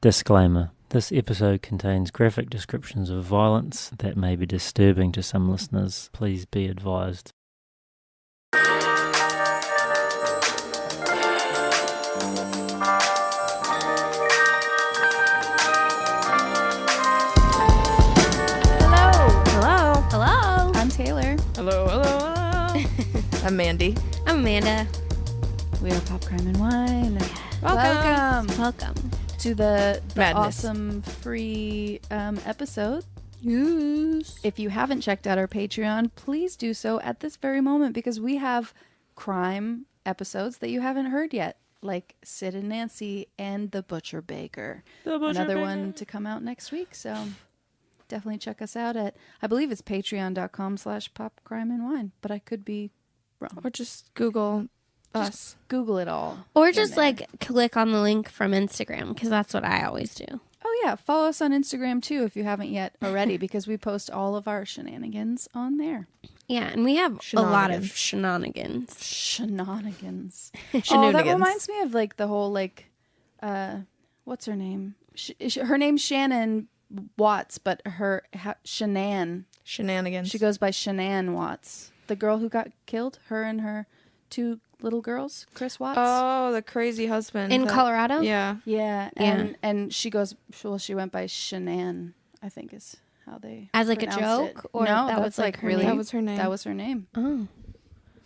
Disclaimer. This episode contains graphic descriptions of violence that may be disturbing to some listeners. Please be advised. Hello. I'm Taylor. Hello. I'm Mandy. I'm Amanda. We are Pop Crime and Wine. Welcome. To the Madness. awesome free episode. Yes. If you haven't checked out our Patreon, please do so at this very moment because we have crime episodes that you haven't heard yet, like Sid and Nancy and The Butcher Baker. Another one to come out next week, so definitely check us out at, I believe it's patreon.com/popcrimeandwine, but I could be wrong. Or just Google us. Google it all. Or just click on the link from Instagram because that's what I always do. Oh, yeah. Follow us on Instagram, too, if you haven't yet already, because we post all of our shenanigans on there. Yeah, and we have a lot of shenanigans. Shenanigans. Shenanigans. Oh, that reminds me of, like, the whole, like, what's her name? Her name's Shannon Watts, but Shanann. Shenanigans. She goes by Shanann Watts. The girl who got killed, her and her two little girls, Chris Watts. Oh, the crazy husband. In Colorado? Yeah. Yeah. And she goes, well, she went by Shanann, I think is how they As like a pronounced joke? it. Or no, that that's was like her really, name? That was her name. That was her name. Oh.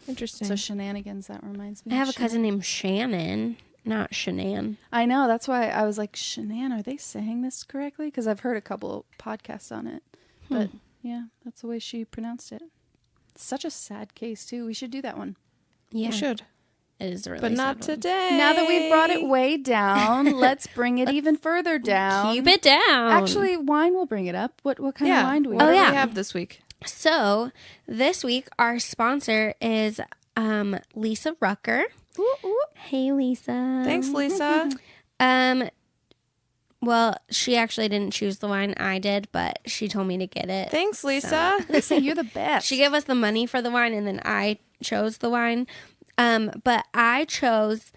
Interesting. So shenanigans, that reminds me. I have a of cousin named Shannon, not Shanann. I know. That's why I was like, Shanann, are they saying this correctly? Because I've heard a couple podcasts on it. But yeah, that's the way she pronounced it. It's such a sad case, too. We should do that one. Yeah. You should. It is a really But not sad one. today. Now that we've brought it way down, let's bring it even further down. Keep it down. Actually, wine will bring it up. What kind of wine do we What have? do yeah. we have this week? So, this week, our sponsor is Lisa Rucker. Ooh, ooh. Hey, Lisa. Thanks, Lisa. Well, she actually didn't choose the wine. I did, but she told me to get it. Thanks, Lisa. Lisa, you're the best. She gave us the money for the wine, and then I chose the wine. But I chose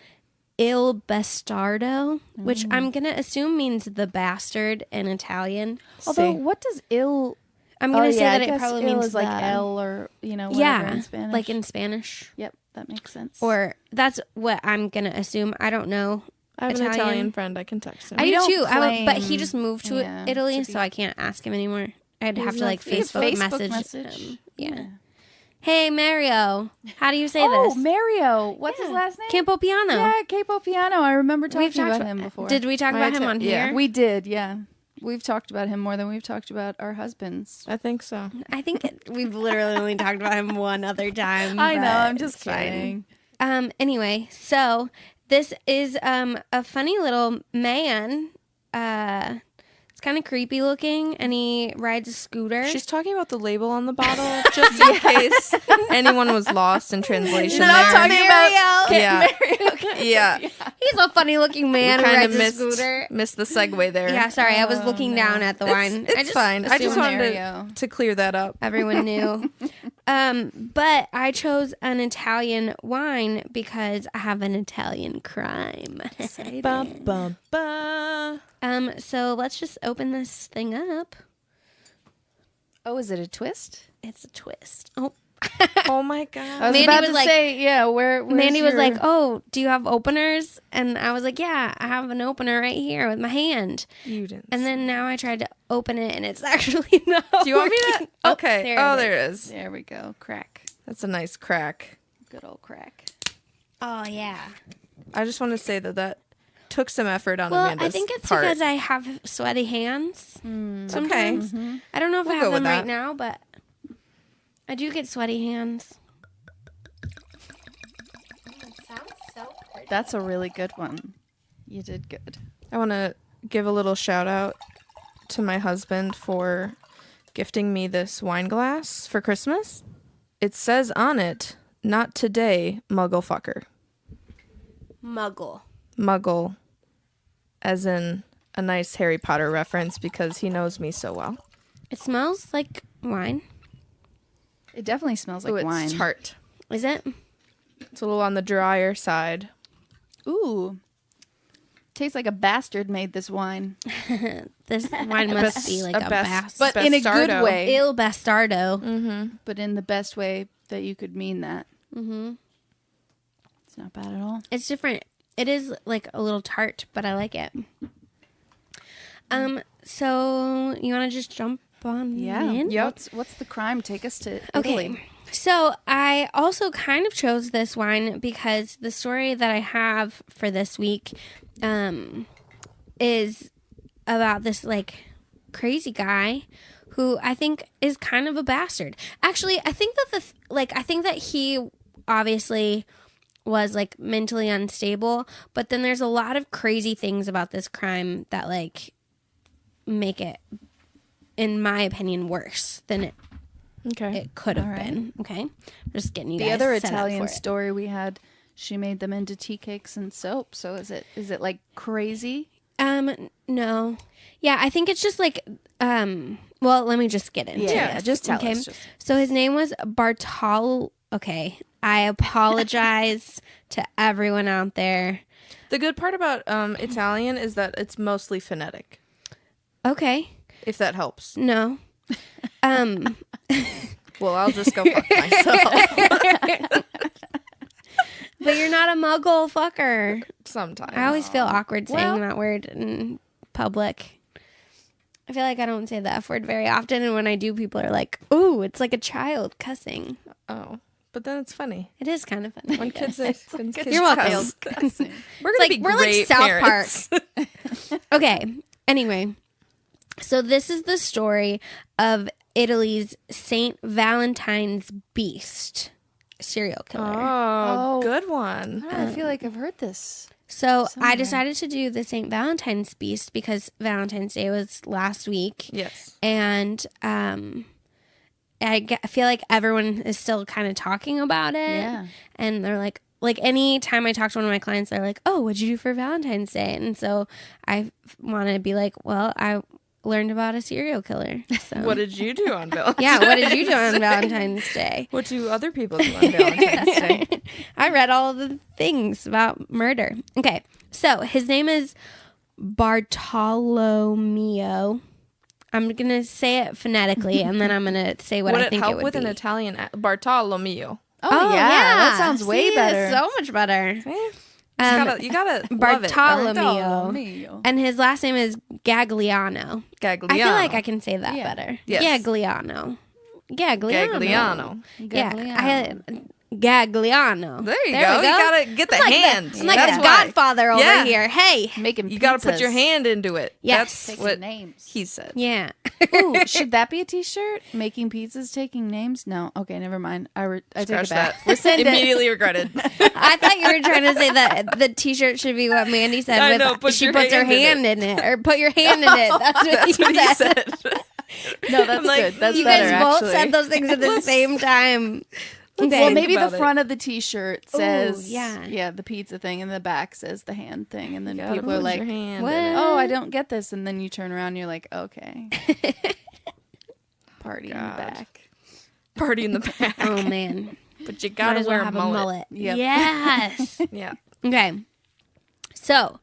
Il Bastardo, which I'm going to assume means the bastard in Italian. Although, what does ill... I'm going to say I that it guess probably ill means is like the- L or, whatever yeah, in Spanish. like in Spanish. Yep, that makes sense. Or that's what I'm going to assume. I don't know. I have an Italian friend. I can text him. I do don't too. But he claim- just moved to yeah, Italy, to be- so I can't ask him anymore. I'd have to not- like you could Facebook message him. Yeah. Hey, Mario. How do you say Oh, this? Mario. What's his last name? Campo Piano. Yeah, Capo Piano. I remember We've talking talked about him before. Did we talk about him on yeah. here? We did, yeah. We've talked about him more than we've talked about our husbands. I think so. I think we've literally only talked about him one other time. I know, but I'm just it's fine. kidding. Anyway, so this is a funny little man. It's kind of creepy looking, and he rides a scooter. She's talking about the label on the bottle, just in case anyone was lost in translation. Not there. talking about Yeah. Yeah. He's a funny looking man who Kind rides of a scooter. missed the segue there. Yeah, sorry, I was looking down at the wine. It's fine. I just assumed wanted to clear that up. everyone knew. But I chose an Italian wine because I have an Italian crime. Ba, ba, ba. So let's just open this thing up. Oh, is it a twist? It's a twist. Oh, Oh my I god. was Mandy about was to like- say, yeah, where's Mandy was your- like, "Oh, do you have openers?" And I was like, "Yeah, I have an opener right here with my hand." You didn't. And then now I tried to open it, and it's actually not. Do you want me to? working. Oh, Okay. There it is. There we go. Crack. That's a nice crack. Good old crack. Oh yeah. I just want to say that took some effort on Well, Amanda's I think it's part. because I have sweaty hands. Okay. Sometimes. I don't know if We'll I go have with them right that. now, but I do get sweaty hands. That's a really good one. You did good. I want to give a little shout out to my husband for gifting me this wine glass for Christmas. It says on it, "Not today, muggle fucker." Muggle. Muggle, as in a nice Harry Potter reference because he knows me so well. It smells like wine. It definitely smells like Ooh, it's wine. tart. Is it? It's a little on the drier side. Ooh. tastes like a bastard made this wine. This wine must be like a bast. But in a good Bastardo. way. Il Bastardo. Mm-hmm. But in the best way that you could mean that. Mm-hmm. It's not bad at all. It's different. It is like a little tart, but I like it. So you want to just jump on in? Yep. What's the crime? Take us to Okay. Italy. So I also kind of chose this wine because the story that I have for this week is about this like crazy guy who I think is kind of a bastard. Actually, I think that I think that he obviously was like mentally unstable, but then there's a lot of crazy things about this crime that like make it, in my opinion, worse than it could have been. Okay, I'm just getting you The guys other set up Italian for it. story we had, she made them into tea cakes and soap. So is it like crazy? No, yeah, I think it's just like well, let me just get into it. Just tell Okay. us. So his name was Bartol. Okay, I apologize to everyone out there. The good part about Italian is that it's mostly phonetic, Okay, if that helps. no, Well, I'll just go fuck myself. but you're not a muggle fucker. Sometimes. I always feel awkward saying Well- that word in public. I feel like I don't say the F word very often, and when I do, people are like, "Ooh, it's like a child cussing." Oh, but then it's funny. It is kind of funny. When kids say, when kids You're welcome. cuss. We're gonna like- be we're like great South parents. Okay. Anyway, so this is the story of Italy's Saint Valentine's Beast serial killer. Oh, good one. I feel like I've heard this. So somewhere. I decided to do the Saint Valentine's Beast because Valentine's Day was last week. Yes. And I feel like everyone is still kind of talking about it. Yeah. And they're like any time I talk to one of my clients, they're like, "Oh, what'd you do for Valentine's Day?" And so I want to be like, "Well, I learned about a serial killer." So What did you do on Valentine's yeah, what did you do on Valentine's Day? What do other people do on Valentine's Day? I read all the things about murder. Okay, so his name is Bartolomeo. I'm gonna say it phonetically, and then I'm gonna say what Would I think it help it would with be. an Italian Bartolomeo? Oh, yeah. That sounds way See, better. So much better. You gotta love it. Bartolomeo. And his last name is Gagliano. Gagliano. I feel like I can say that Yeah. better. Yes. Gagliano. Gagliano. Yeah, Gagliano. There you There go. we You gotta get the hand. I'm like That's the why. Godfather over Yeah. here. Hey. Making You gotta put pizzas. your hand into it. Yes. That's Taking what names. he said. Yeah. Ooh, should that be a T-shirt? Making pizzas, taking names? No. Okay, never mind. I take Scratch it back. that. Rescind it. Immediately regretted. I thought you were trying to say that the T-shirt should be what Mandy said. I with know, put she your puts her hand hand in it, or put your hand in it. That's what, That's what he said. No, that's I'm like, good. That's You better, guys both actually. said those things at the same time. Okay. Well, think maybe the about it. front of the T-shirt says, yeah. the pizza thing, and the back says the hand thing, and then Gotta people are put like, your hand what? in it. "Oh, I don't get this," and then you turn around, and you're like, "Okay." Party in the God. back. Party in the back. Oh man, But you might gotta as well wear a have mullet. Yep. Yes. Yeah. Okay. So,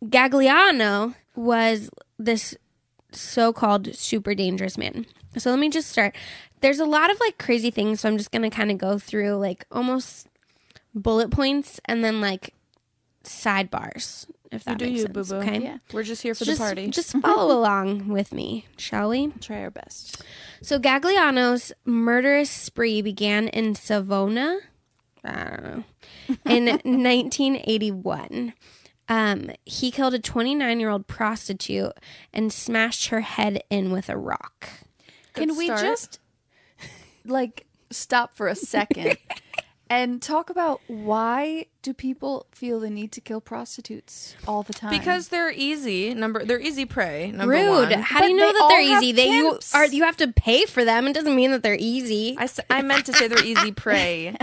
Gagliano was this so-called super dangerous man. So let me just start. There's a lot of like crazy things, so I'm just gonna kind of go through like almost bullet points and then like sidebars, if that You do makes you, sense. boo-boo. Okay. Yeah. We're just here for Just, the party. just follow along with me, shall we? Try our best. So Gagliano's murderous spree began in Savona, I don't know, in 1981. He killed a 29-year-old prostitute and smashed her head in with a rock. Can we start. just stop for a second and talk about why do people feel the need to kill prostitutes all the time? Because they're easy. They're easy prey. Number Rude. one. How do But you know they that they're all have easy? You pimps. you have to pay for them. It doesn't mean that they're easy. I meant to say they're easy prey.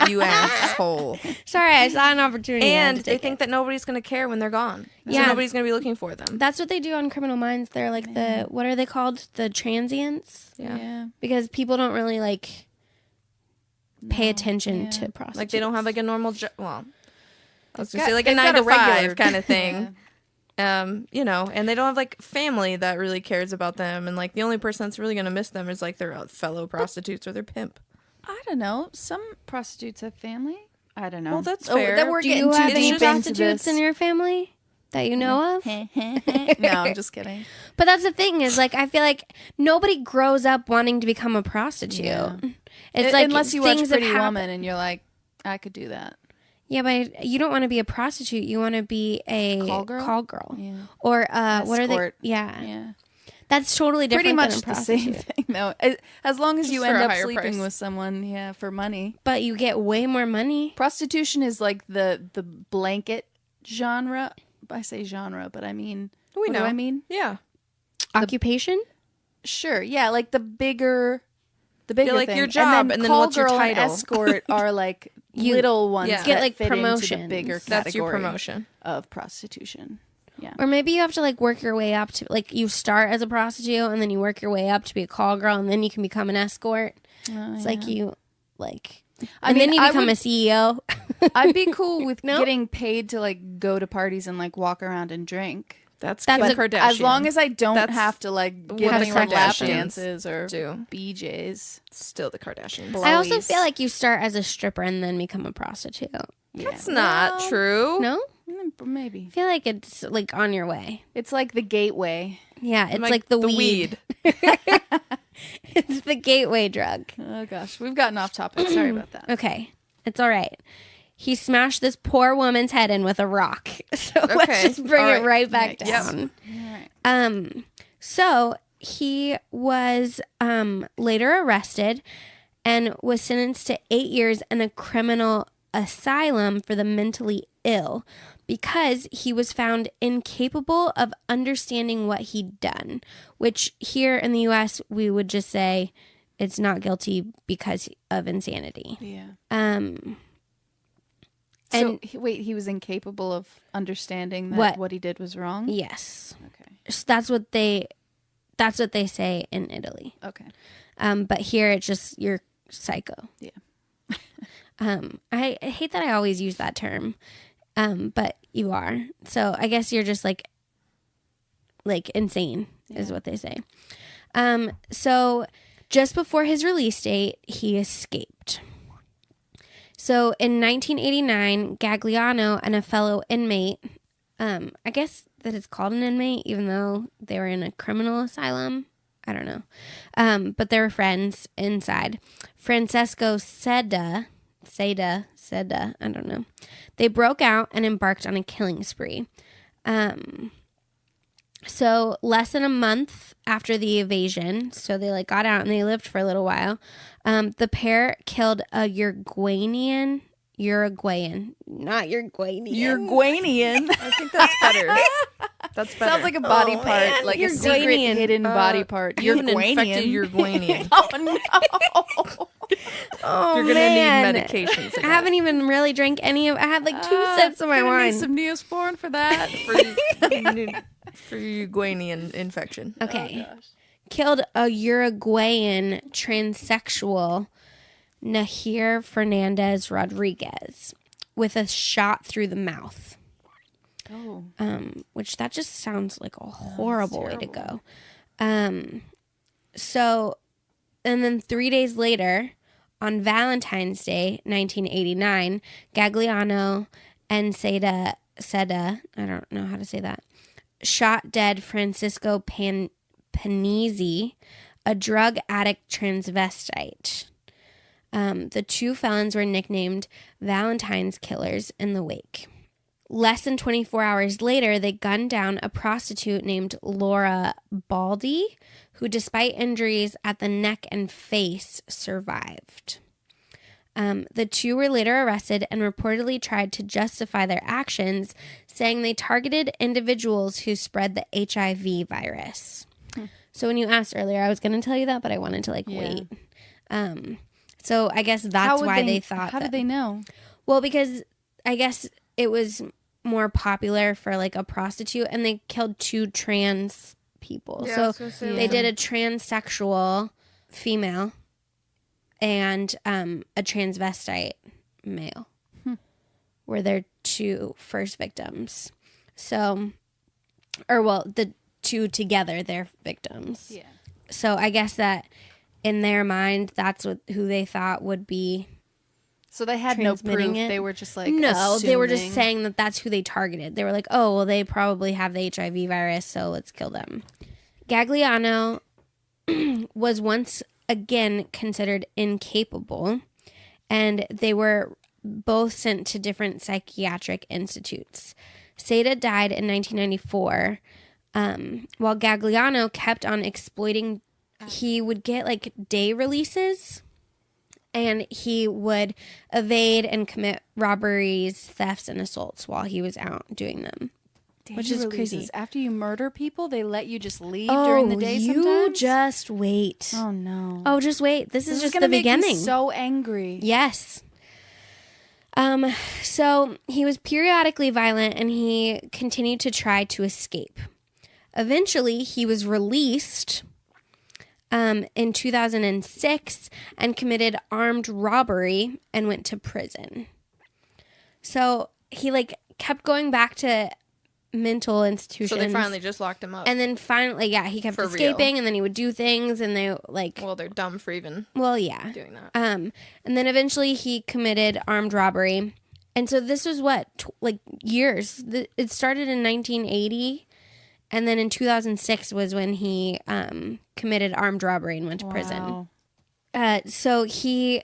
You asshole. Sorry, I saw an opportunity. I had And to they take think that nobody's gonna care when they're gone. Yeah. So nobody's gonna be looking for them. That's what they do on Criminal Minds. They're like the what are they called? The transients. Yeah. Because people don't really like pay attention to prostitutes. Like they don't have like a normal job. Well, I was going to say like a 9 to 5 kind of thing. You know, and they don't have like family that really cares about them. And like the only person that's really going to miss them is like their fellow prostitutes or their pimp. I don't know. Some prostitutes have family. I don't know. Well, that's fair. That we're Do getting you too have deep any into prostitutes this. in your family that you know of? No, I'm just kidding. But that's the thing is like I feel like nobody grows up wanting to become a prostitute. Yeah. It's like unless you watch things Pretty have happened. Woman and you're like, I could do that. Yeah, but you don't want to be a prostitute. You want to be a Call girl? Yeah. Or what are they? Escort. Yeah. Yeah. That's totally different. Pretty much than a the same prostitute. thing, though. As long as Just you for end a up higher sleeping price. with someone, yeah, for money. But you get way more money. Prostitution is like the blanket genre. I say genre, but I mean, what do I mean? Yeah. Occupation? Sure, yeah, like the bigger like thing. your job, and then call what's your girl and title? escort are like little ones. Yeah. that Get, like, fit into the promotions. bigger That's your category promotion. of prostitution. Yeah. Or maybe you have to like work your way up to like you start as a prostitute and then you work your way up to be a call girl and then you can become an escort. It's like you like then you become a CEO. I'd be cool with No? getting paid to like go to parties and like walk around and drink. That's That's Kim a- Kardashian. As long as I don't That's have to like what give the anyone lap Kardashians dances or do. BJs. Still the Kardashians. Blow- I also Blowies. feel like you start as a stripper and then become a prostitute. That's not true. No? Maybe. I feel like it's like on your way. It's like the gateway. Yeah, it's like the weed. It's the gateway drug. Oh gosh, we've gotten off topic. Sorry about that. Okay, it's all right. He smashed this poor woman's head in with a rock. So Okay, let's just bring all it right. right back Yikes. down. All right. So he was later arrested and was sentenced to 8 years in a criminal asylum for the mentally ill because he was found incapable of understanding what he'd done, which here in the U.S. we would just say it's not guilty because of insanity. Yeah. And wait, he was incapable of understanding that what he did was wrong? yes, Okay. so that's what they say in Italy. Okay. But here it's just you're psycho. Yeah. I hate that I always use that term. But you are. So I guess you're just like insane is what they say. So just before his release date, he escaped. So in 1989, Gagliano and a fellow inmate, I guess that it's called an inmate, even though they were in a criminal asylum. I don't know. But they were friends inside. Francesco Seda, I don't know. They broke out and embarked on a killing spree. So less than a month after the evasion, so they got out and they lived for a little while. The pair killed a Uruguayan, not Uruguayan. Uruguayan. I think that's better. That's better. Sounds like a body part, man. like a Uruguayan. secret hidden body part. You have an infected Uruguayan. Uruguayan. Oh no. Oh, You're gonna man. need medication for I that. haven't even really drank any of. I had 2 sips of my Gonna wine. Need some Neosporin for that. for Uruguayan infection. Okay. Killed a Uruguayan transsexual, Nahir Fernandez Rodriguez, with a shot through the mouth. Oh. Which that just sounds like a horrible way to go. So, and then 3 days later, on Valentine's Day, 1989, Gagliano and Seda, I don't know how to say that, shot dead Francisco Panizzi, a drug addict transvestite. The 2 felons were nicknamed Valentine's Killers in the wake. Less than 24 hours later, they gunned down a prostitute named Laura Baldi, who, despite injuries at the neck and face, survived. The 2 were later arrested and reportedly tried to justify their actions, saying they targeted individuals who spread the HIV virus. So when you asked earlier, I was going to tell you that, but I wanted to wait. So I guess that's why they thought. How did they know? Well, because I guess it was more popular for a prostitute, and they killed 2 trans people. Yeah, so they did a transsexual female and a transvestite male. Were their 2 two first victims. So, or well, the two together, they're victims. Yeah. So I guess that in their mind, that's who they thought would be. So they had no proof. Transmitting it? They were just like, No, they were just assuming. saying that that's who they targeted. They were like, oh, well, they probably have the HIV virus, so let's kill them. Gagliano was once again considered incapable, and they were both sent to different psychiatric institutes. Seda died in 1994, while Gagliano kept on exploiting. He would get like day releases, and he would evade and commit robberies, thefts, and assaults while he was out doing them. Which is crazy. After you murder people, they let you just leave during the day sometimes? You just wait. Oh, no. Oh, just wait. This is just gonna the make beginning. me so angry. Yes. So he was periodically violent, and he continued to try to escape. Eventually, he was released in 2006 and committed armed robbery and went to prison. So he like kept going back to mental institutions. So they finally just locked him up. And then finally, yeah, he kept For escaping, real. and then he would do things, and they like, Well, they're dumb for even yeah. doing that. And then eventually he committed armed robbery. And so this was years. It started in 1980, and then in 2006 was when he committed armed robbery and went to prison. So he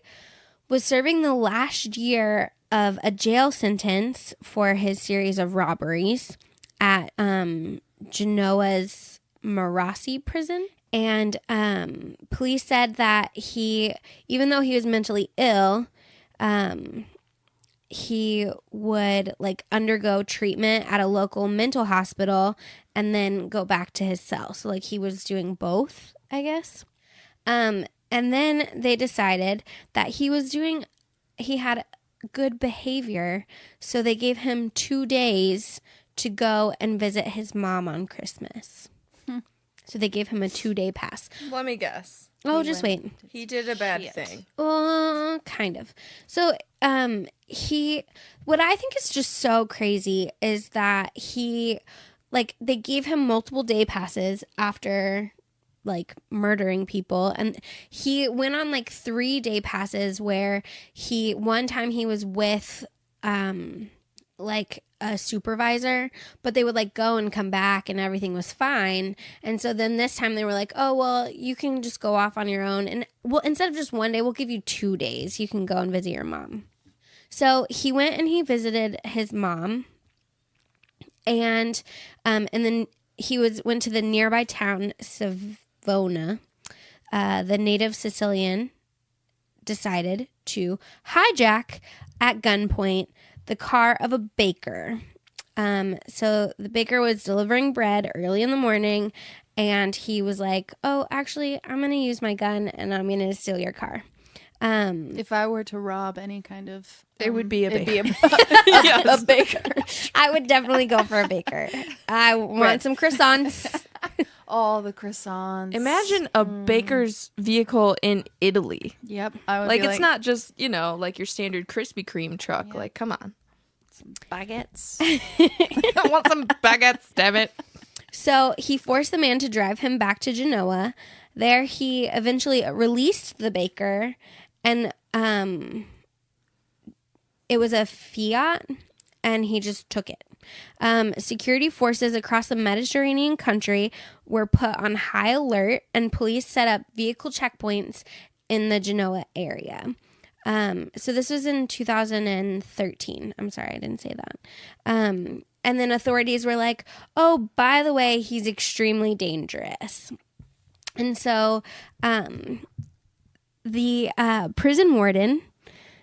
was serving the last year of a jail sentence for his series of robberies at Genoa's Marassi prison. And police said that even though he was mentally ill, he would like undergo treatment at a local mental hospital and then go back to his cell. So like he was doing both, I guess. And then they decided that he had good behavior. So they gave him 2 days to go and visit his mom on Christmas. So they gave him a 2-day pass. Let me guess. Oh, just wait. He did a bad thing. Kind of. So, what I think is just so crazy is that they gave him multiple day passes after, like, murdering people. And he went on, 3-day passes where one time he was with, a supervisor, but they would go and come back and everything was fine. And so then this time they were like, oh, well, you can just go off on your own. And well, instead of just 1 day, we'll give you 2 days. You can go and visit your mom. So he went and he visited his mom, and then he went to the nearby town, Savona. The native Sicilian decided to hijack at gunpoint the car of a baker. So the baker was delivering bread early in the morning, and he was like, oh, actually, I'm going to use my gun and I'm going to steal your car. If I were to rob any kind of... It would be a baker. A baker. I would definitely go for a baker. I want some croissants. All the croissants. Imagine a baker's vehicle in Italy. Yep. I would It's not just, your standard Krispy Kreme truck. Yeah. Come on. some baguettes. I want some baguettes, damn it. So he forced the man to drive him back to Genoa. There he eventually released the baker, and it was a Fiat, and he just took it. Security forces across the Mediterranean country were put on high alert, and police set up vehicle checkpoints in the Genoa area. So this was in 2013. I'm sorry, I didn't say that. And then authorities were like, oh, by the way, he's extremely dangerous. And so the prison warden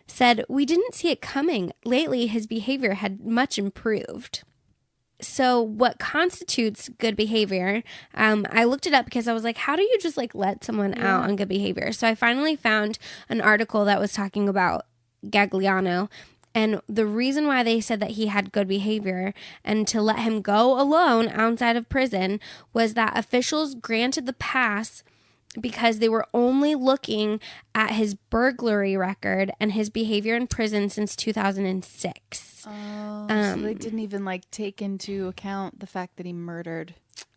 said, we didn't see it coming. Lately, his behavior had much improved. So what constitutes good behavior? I looked it up because I was like, how do you just let someone out on good behavior? So I finally found an article that was talking about Gagliano. And the reason why they said that he had good behavior and to let him go alone outside of prison was that officials granted the pass because they were only looking at his burglary record and his behavior in prison since 2006. Oh, so they didn't even like take into account the fact that he murdered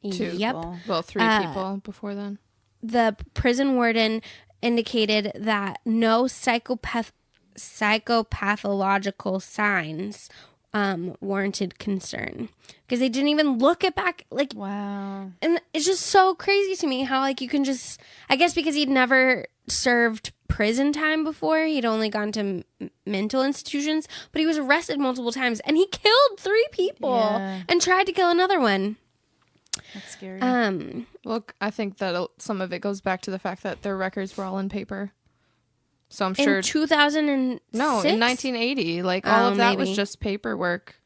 Two. Yep. people. Well, 3 people before then. The prison warden indicated that no psychopathological signs warranted concern, because they didn't even look at back, like, Wow. and it's just so crazy to me how, like, you can just, I guess because he'd never served prison time before, he'd only gone to mental institutions, but he was arrested multiple times and he killed 3 people and tried to kill another one. That's scary. Well, I think that some of it goes back to the fact that their records were all in paper. So I'm sure. In 2006? No, in 1980. Like, all of that was maybe. just paperwork.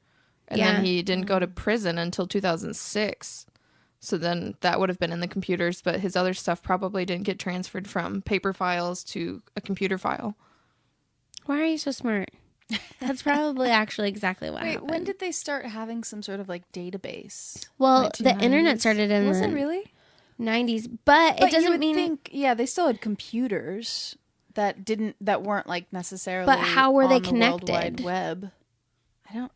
And then he didn't go to prison until 2006. So then that would have been in the computers, but his other stuff probably didn't get transferred from paper files to a computer file. Why are you so smart? That's probably actually exactly what Wait, happened. when did they start having some sort of like database? Well, the 1990s? internet started in Was the it really? 90s, but it you doesn't would mean. think, yeah, they still had computers that weren't like necessarily. But how were they on the World connected? Wide Web.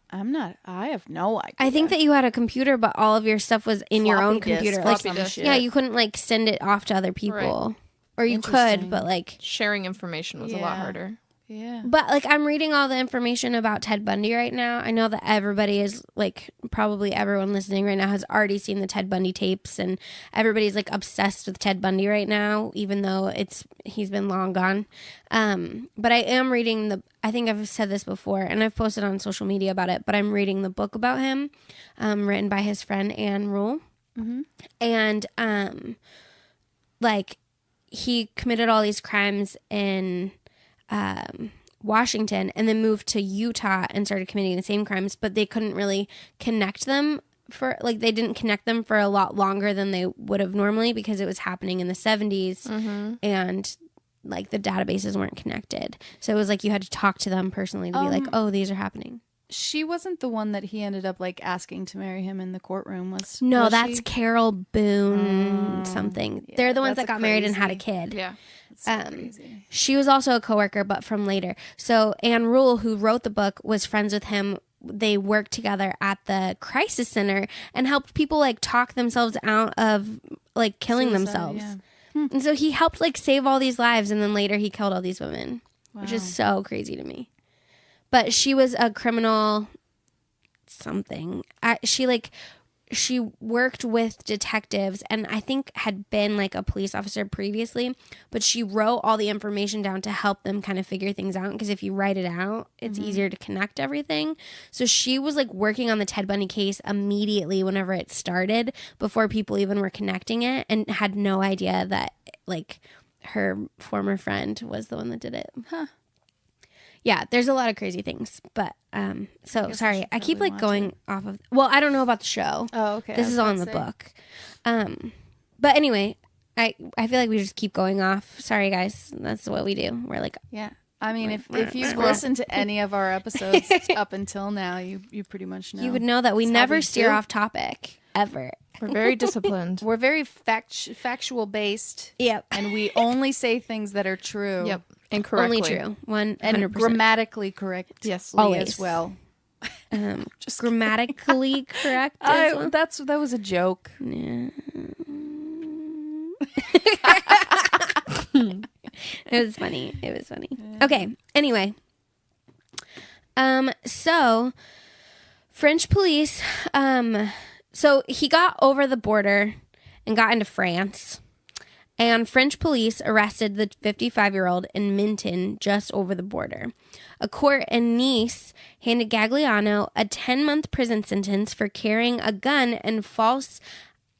I have no idea. I think that you had a computer, but all of your stuff was in your own Floppy disk computer. or Like, some shit. yeah, you couldn't like send it off to other people, or you could, Interesting. but like. Sharing information was a lot harder. Yeah. But like, I'm reading all the information about Ted Bundy right now. I know that everybody is like, probably everyone listening right now has already seen the Ted Bundy tapes, and everybody's like obsessed with Ted Bundy right now, even though he's been long gone. But I am reading I think I've said this before, and I've posted on social media about it, but I'm reading the book about him, written by his friend Anne Rule. Mm-hmm. And like, he committed all these crimes in Washington, and then moved to Utah and started committing the same crimes, but they couldn't really connect them they didn't connect them for a lot longer than they would have normally, because it was happening in the 70s and like the databases weren't connected. So it was like you had to talk to them personally to be like, oh, these are happening. She wasn't the one that he ended up like asking to marry him in the courtroom. Was That's she? Carol Boone something. Yeah, They're the ones that's that a got married and had a crazy- kid. Yeah. That's so crazy. She was also a coworker, but from later. So Anne Rule, who wrote the book, was friends with him. They worked together at the crisis center and helped people like talk themselves out of like killing Suicide, themselves. yeah. And so he helped like save all these lives, and then later he killed all these women, which is Wow. so crazy to me. But she was a criminal something. She worked with detectives, and I think had been like a police officer previously, but she wrote all the information down to help them kind of figure things out, because if you write it out, it's easier to connect everything. So she was like working on the Ted Bundy case immediately whenever it started, before people even were connecting it, and had no idea that like her former friend was the one that did it. Huh. Yeah, there's a lot of crazy things, but so guess I sorry, should I keep probably like watch going it. off of. Well, I don't know about the show. Oh, okay. This is all in the book. But anyway, I feel like we just keep going off. Sorry, guys, that's what we do. We're like, Yeah. I mean, if you've listened to any of our episodes up until now, you pretty much know. you would know that we That's how never we steer do. off topic ever. We're very disciplined. We're very factual based. Yep, And we only say things that are true. Yep. Incorrectly. only true. 100%. And grammatically correct. Yes. Always. As well. Just grammatically correct. as well. That was a joke. Yeah. It was funny. Okay. Anyway. So French police, so he got over the border and got into France, and French police arrested the 55-year-old in Menton just over the border. A court in Nice handed Gagliano a 10-month prison sentence for carrying a gun and false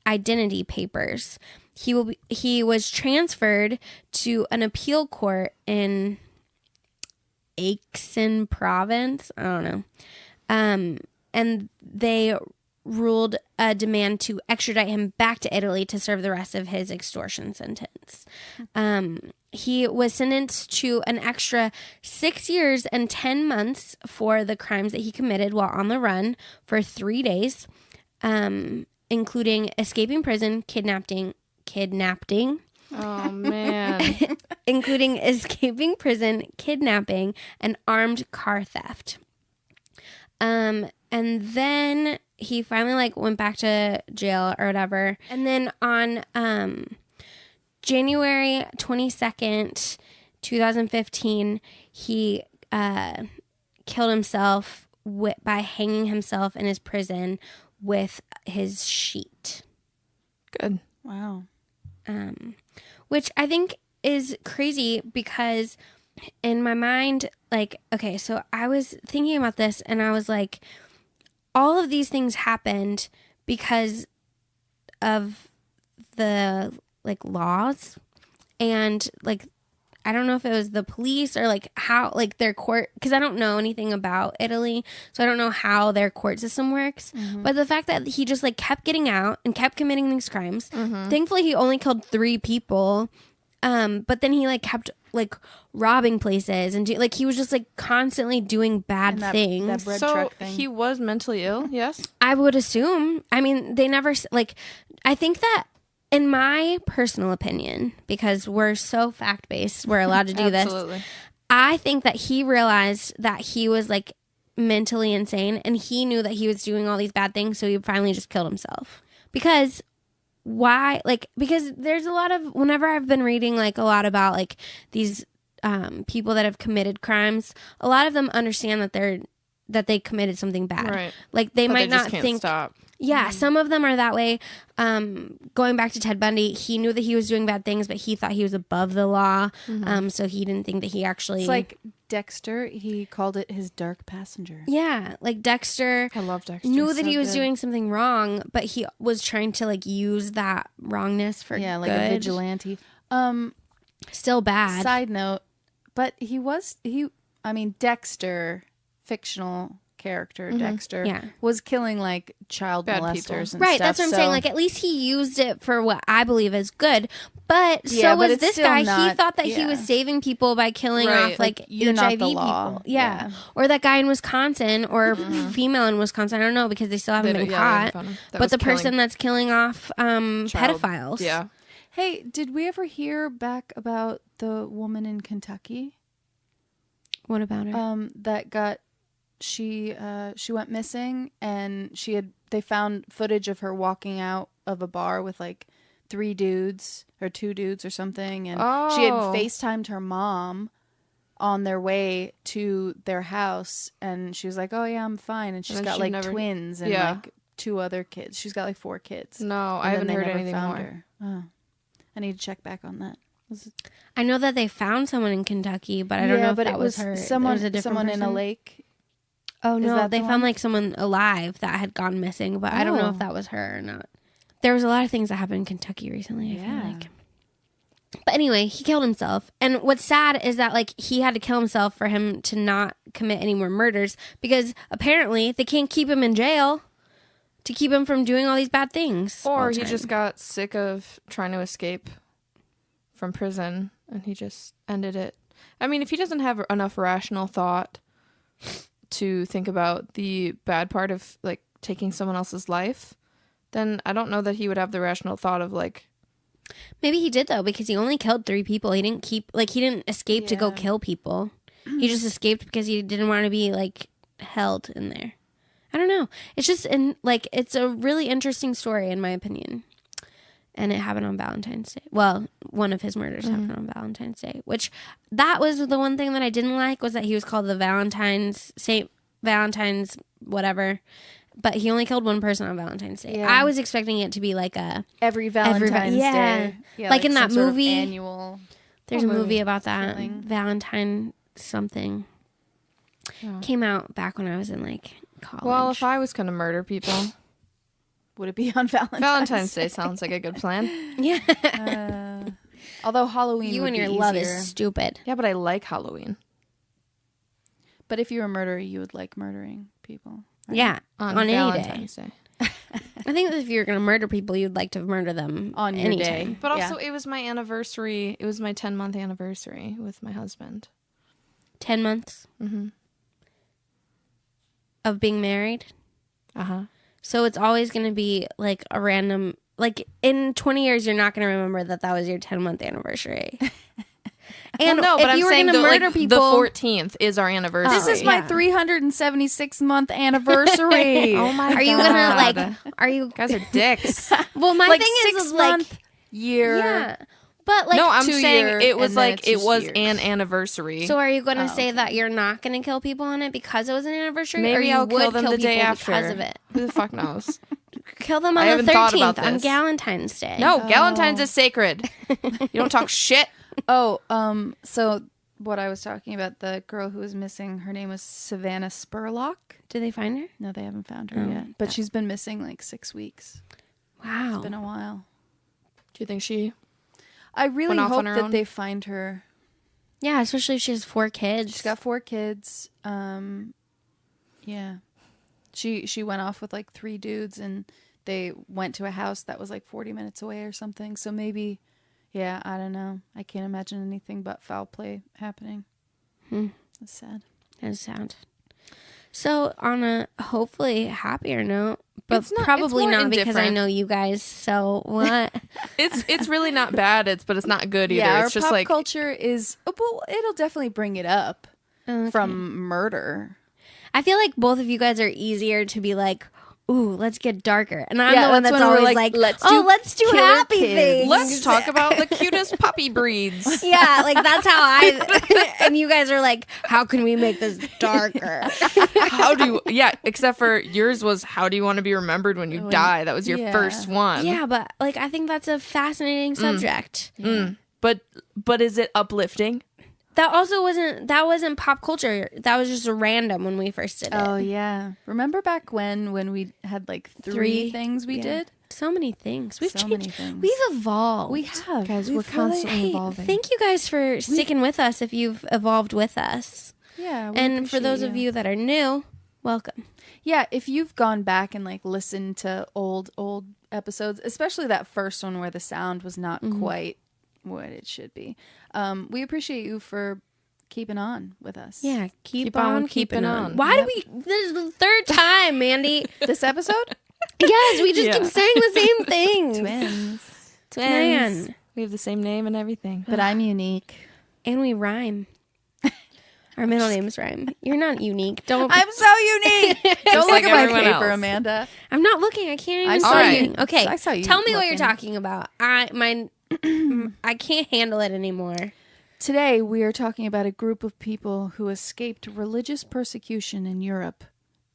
identity papers. He was transferred to an appeal court in Aix-en Provence. I don't know. And they ruled a demand to extradite him back to Italy to serve the rest of his extortion sentence. He was sentenced to an extra 6 years and 10 months for the crimes that he committed while on the run for 3 days, including escaping prison, kidnapping, Oh, man. including escaping prison, kidnapping, and armed car theft. And then he finally like went back to jail or whatever. And then on January 22nd, 2015, he killed himself by hanging himself in his prison with his sheet. Good. Wow. Which I think is crazy because in my mind, like, okay, so I was thinking about this and I was like, all of these things happened because of the like laws and like, I don't know if it was the police or like how like their court, because I don't know anything about Italy, so I don't know how their court system works. But the fact that he just like kept getting out and kept committing these crimes. Thankfully, he only killed 3 people, but then he like kept like robbing places and like he was just like constantly doing bad things. That bread So truck thing. he was mentally ill, yes? I would assume. I mean, they never like. I think that. In my personal opinion, because we're so fact-based, we're allowed to do Absolutely. this. I think that he realized that he was like mentally insane and he knew that he was doing all these bad things. So he finally just killed himself. Because why? Like, because there's a lot of, whenever I've been reading like a lot about like these people that have committed crimes, a lot of them understand that they committed something bad. Right. Like they But might they just not can't think. stop. Yeah, some of them are that way. Going back to Ted Bundy, he knew that he was doing bad things, but he thought he was above the law. So he didn't think that he actually. It's like Dexter. He called it his dark passenger. Yeah, like Dexter I love Dexter. knew that So he was good. doing something wrong, but he was trying to like use that wrongness for Yeah, like good. a vigilante. Still bad. Side note, but I mean, Dexter, fictional character, Dexter, Yeah. was killing like child Bad molesters people. and stuff. Right, that's what I'm saying. so- Like, at least he used it for what I believe is good. But Yeah, so but was it's this still guy. He not- thought that he yeah. was saving people by killing Right, off like you're HIV not the law. people. Yeah. Yeah. Or that guy in Wisconsin or female in Wisconsin. I don't know because they still haven't been Yeah, they caught. haven't found him. That But was the killing person that's killing off pedophiles. Yeah. Hey, did we ever hear back about the woman in Kentucky? What about her? That got she went missing and they found footage of her walking out of a bar with like 3 dudes or 2 dudes or something, and she had Oh. FaceTimed her mom on their way to their house, and she was like, "Oh yeah, I'm fine," and she's then got she'd like never- twins and Yeah. like 2 other kids. She's got like 4 kids. No, And I then haven't they heard never anything found more. her. Oh. I need to check back on that. I know that they found someone in Kentucky, but I don't know if but that it was her. someone, It was a different someone in a person. lake. Oh Is no, that they the found one? like someone alive that had gone missing, but I don't know Oh. if that was her or not. There was a lot of things that happened in Kentucky recently, I Yeah. feel like. But anyway, he killed himself. And what's sad is that like he had to kill himself for him to not commit any more murders because apparently they can't keep him in jail to keep him from doing all these bad things. all Or the he time. just got sick of trying to escape from prison and he just ended it. I mean, if he doesn't have enough rational thought to think about the bad part of like taking someone else's life, then I don't know that he would have the rational thought of like, Maybe he did though, because he only killed 3 people. He didn't escape to go Yeah. kill people. He just escaped because he didn't want to be like held in there. I don't know. It's just it's a really interesting story in my opinion. And it happened on Valentine's Day. Well, one of his murders happened on Valentine's Day, which that was the one thing that I didn't like was that he was called the Saint Valentine's whatever. But he only killed one person on Valentine's Day. Yeah. I was expecting it to be like Every Valentine's yeah. Day. Yeah, Like in that some sort of movie. annual. there's a movie about that Killing. Valentine something. Yeah. Came out back when I was in like college. well, if I was going to murder people, Would it be on Valentine's? Valentine's Day sounds like a good plan. yeah, Although Halloween you would and be your love easier. is stupid. Yeah, but I like Halloween. But if you're a murderer, you would like murdering people. right? Yeah, on any day. Valentine's Day. I think that if you're gonna murder people, you'd like to murder them On your anytime. day. But Yeah. also, it was my anniversary. It was my 10-month anniversary with my husband. 10 months Mm-hmm. of being married. Uh-huh. So it's always going to be like a random like in 20 years, you're not going to remember that was your 10-month anniversary. And no, but if I'm you were saying going to that, murder like, people, the 14th is our anniversary. This is my Yeah. 376th month anniversary. Oh my god. are you going to like? Are you? guys are dicks. Well, my like thing 6 is like, month year. yeah, but like, no, I'm 2 saying year, it was and then like it's it just was years. an anniversary. so are you going to say okay. that you're not going to kill people on it because it was an anniversary? or Maybe you I'll would kill them the day people after because of it. Who the fuck knows? Kill them I on the haven't thought about 13th on this. Valentine's Day. No, Valentine's is sacred. You don't talk shit. Oh, so what I was talking about, the girl who was missing, her name was Savannah Spurlock. Did they find her? No, they haven't found her Oh. yet. But she's been missing like 6 weeks. Wow. It's been a while. Do you think she? I really Went off hope on her that own? they find her. Yeah, especially if she has 4 kids. She's got 4 kids. Yeah. She went off with like 3 dudes and they went to a house that was like 40 minutes away or something. So maybe, yeah, I don't know. I can't imagine anything but foul play happening. That's sad. That's sad. So on a hopefully happier note, but It's not- probably it's more not because I indifferent. know you guys. So what? It's really not bad. But it's not good either. Yeah, our it's just pop like culture is, well, it'll definitely bring it up Okay. from murder. I feel like both of you guys are easier to be like, ooh, let's get darker. And I'm Yeah, the one that's that's when we're always like, like, let's do let's do killer happy kids. things. let's talk about the cutest puppy breeds. Yeah, like that's how I. And you guys are like, how can we make this darker? How do you? Yeah, except for yours was how do you want to be remembered when you die? That was your yeah. first one. Yeah, but like I think that's a fascinating subject. But is it uplifting? That also wasn't pop culture. That was just random when we first did it. Oh, yeah. Remember back when we had like 3 things we did? So many things. We've So changed. many things. We've evolved. We have. Guys, We've we're constantly Hey, evolving. thank you guys for sticking with us if you've evolved with us. Yeah. we And for those appreciate of you that are new, welcome. Yeah, if you've gone back and like listened to old episodes, especially that first one where the sound was not quite what it should be, we appreciate you for keeping on with us. Yeah, keep Keep on on keeping keeping on. on. Why do we? This is the 3rd time, Mandy. This episode? Yes, we just Yeah. keep saying the same things. Twins. Man. We have the same name and everything. But I'm unique. And we rhyme. Our middle names rhyme. You're not unique. Don't. I'm so unique. Don't like look at my everyone paper, else. Amanda. I'm not looking. I can't even I see saw you. you. Okay. I saw you Tell me what you're looking. talking about. I can't handle it anymore. Today, we are talking about a group of people who escaped religious persecution in Europe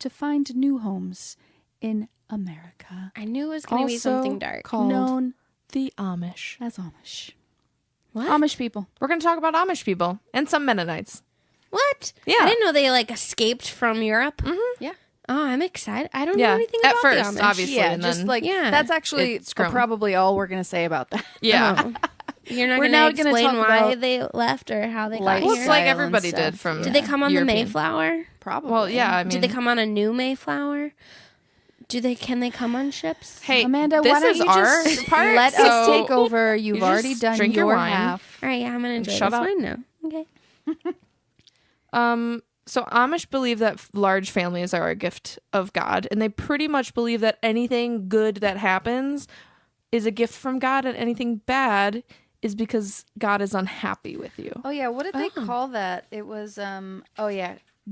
to find new homes in America, I knew it was going to be Also something dark. called known the Amish. as Amish. What? Amish people. We're going to talk about Amish people and some Mennonites. What? Yeah. I didn't know they like escaped from Europe. Yeah. Oh, I'm excited. I don't know Yeah. anything At about first, the Amish. obviously. Yeah, and just then- like, Yeah. that's actually It's grown. probably all we're going to say about that. Yeah. Oh. You're not We're going now to gonna explain talk why about they left or how they got life Well, here? it's like style and everybody stuff. did from Did they come on European. the Mayflower? Probably. Well, yeah, I mean. Did they come on a new Mayflower? Can they come on ships? Hey, Amanda, this why don't is you our just part, let so us take over? You've you already just done drink your your wine. half. All right, yeah, I'm going to enjoy Shut this up. wine now. Okay. So Amish believe that large families are a gift of God, and they pretty much believe that anything good that happens is a gift from God, and anything bad is because God is unhappy with you. Oh yeah, what did they call that? It was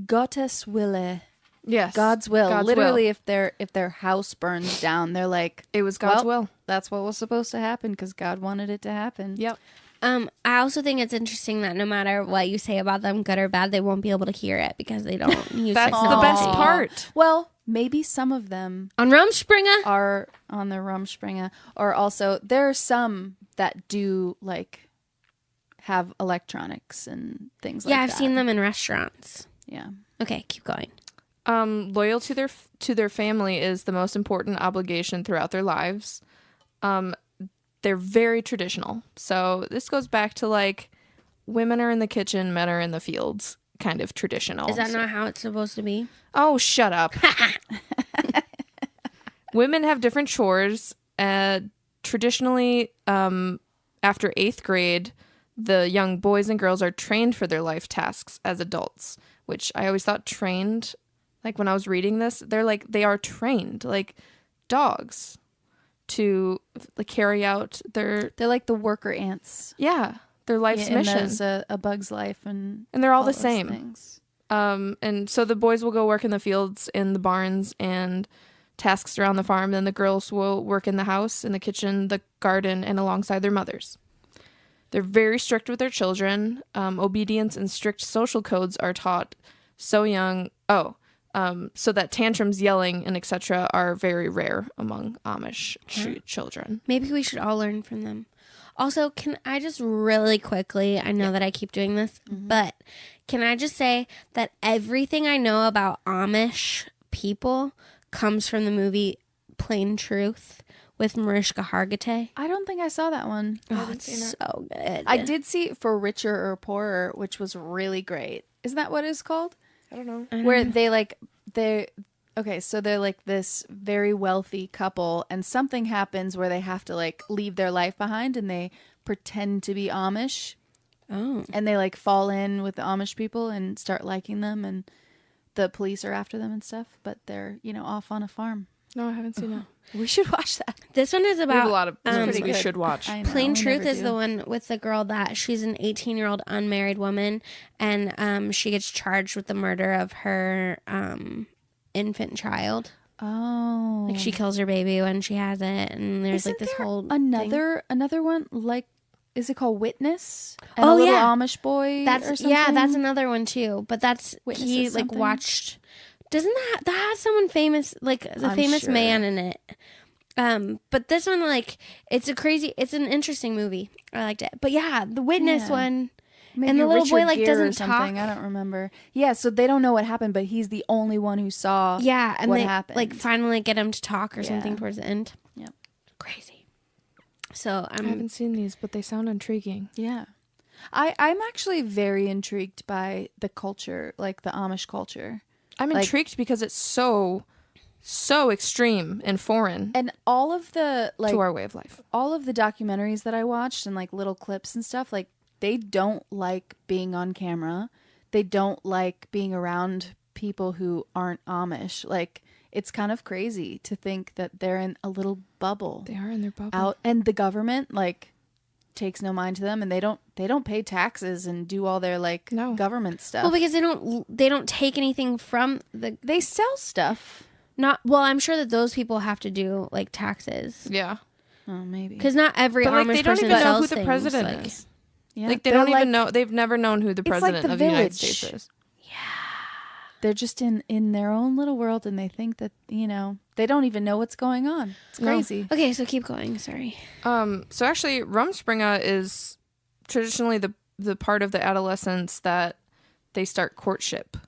Gottes Wille. Yes, God's will. God's Literally, if their house burns down, they're like, It was God's well, will. That's what was supposed to happen because God wanted it to happen. Yep. I also think it's interesting that no matter what you say about them, good or bad, they won't be able to hear it because they don't use That's the technology. best part. Well, maybe some of them On Rumspringa? are on the Rumspringa, or also there are some that do like have electronics and things like Yeah, that. I've seen them in restaurants. Yeah. Okay, keep going. Loyal to their family is the most important obligation throughout their lives. They're very traditional. So this goes back to like women are in the kitchen, men are in the fields, kind of traditional. Is that not how it's supposed to be? Oh, shut up. Women have different chores. Traditionally, after 8th grade, the young boys and girls are trained for their life tasks as adults, which I always thought trained, like when I was reading this, they are trained like dogs. to carry out their They're like the worker ants. their life's mission. There's a Bug's Life and they're all the those same. things. And so the boys will go work in the fields, in the barns, and tasks around the farm. Then the girls will work in the house, in the kitchen, the garden, and alongside their mothers. They're very strict with their children. Obedience and strict social codes are taught so young. So that tantrums, yelling, and etc. are very rare among Amish children. Maybe we should all learn from them. Also, can I just really quickly, I know that I keep doing this, but can I just say that everything I know about Amish people comes from the movie Plain Truth with Mariska Hargitay? I don't think I saw that one. Oh, it's so good. I did see For Richer or Poorer, which was really great. Isn't that what it's called? I don't know. Where so they're like this very wealthy couple, and something happens where they have to like leave their life behind, and they pretend to be Amish. Oh. And they like fall in with the Amish people and start liking them, and the police are after them and stuff, but they're, off on a farm. No, I haven't seen it. We should watch that. This one is We have about a lot of movies we good. should watch. I know, Plain we Truth never is do. the one with the girl that she's an 18-year-old unmarried woman, and she gets charged with the murder of her infant child. Oh. Like she kills her baby when she has it, and there's Isn't like this there whole another one, like, is it called Witness? And Oh, a little yeah. Amish boy or something? that's another one too. But that's Witness he is like something? watched. Doesn't that has someone famous, like the I'm famous sure. man in it? But this one, like, it's an interesting movie. I liked it. But yeah, the Witness Yeah. one. Maybe And the little boy, Richard like, Gere or doesn't something. talk. I don't remember. Yeah, so they don't know what happened, but he's the only one who saw Yeah, and what they happened. like finally get him to talk or something Yeah. towards the end. Yep. Crazy. So I haven't seen these, but they sound intriguing. Yeah. I'm actually very intrigued by the culture, like the Amish culture. I'm Like- intrigued because it's so extreme and foreign And all of the to our way of life. all of the documentaries that I watched and like little clips and stuff, like they don't like being on camera. They don't like being around people who aren't Amish. Like it's kind of crazy to think that they're in a little bubble They are in their bubble. out, and the government like takes no mind to them, and they don't pay taxes and do all their like No. government stuff. well, because they don't take anything from the they sell stuff. I'm sure that those people have to do like taxes Yeah. Oh, maybe. because not every But like Amish they don't person even know sells who the things, president like- is. Yeah. Like they They're don't even know. They've never known who the It's like president the of the United Village. States is. They're just in their own little world, and they think that they don't even know what's going on. It's No. crazy. Okay, so keep going. Sorry. So actually, Rumspringa is traditionally the part of the adolescence that they start courtship.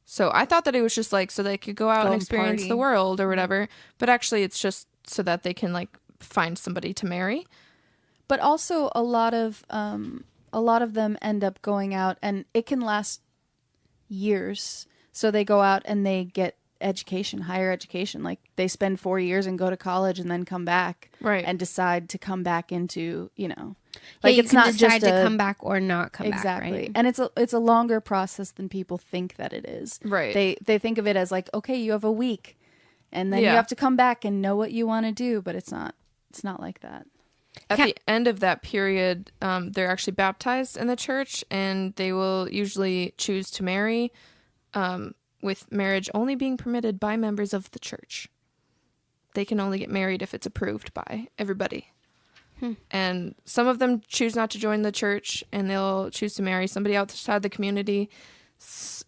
So I thought that it was just like so they could go out Go and and experience party. the world or whatever. But actually, it's just so that they can like find somebody to marry. But also a lot of them end up going out, and it can last years. So they go out and they get education, higher education. Like they spend 4 years and go to college and then come back, Right. and decide to come back into Like it's you can not decide just to come back or not come exactly. back. Right? And it's a longer process than people think that it is. Right. They think of it as like, okay, you have a week, and then you Yeah. have to come back and know what you want to do. But it's not like that. At the end of that period, they're actually baptized in the church, and they will usually choose to marry, with marriage only being permitted by members of the church. They can only get married if it's approved by everybody. And some of them choose not to join the church, and they'll choose to marry somebody outside the community.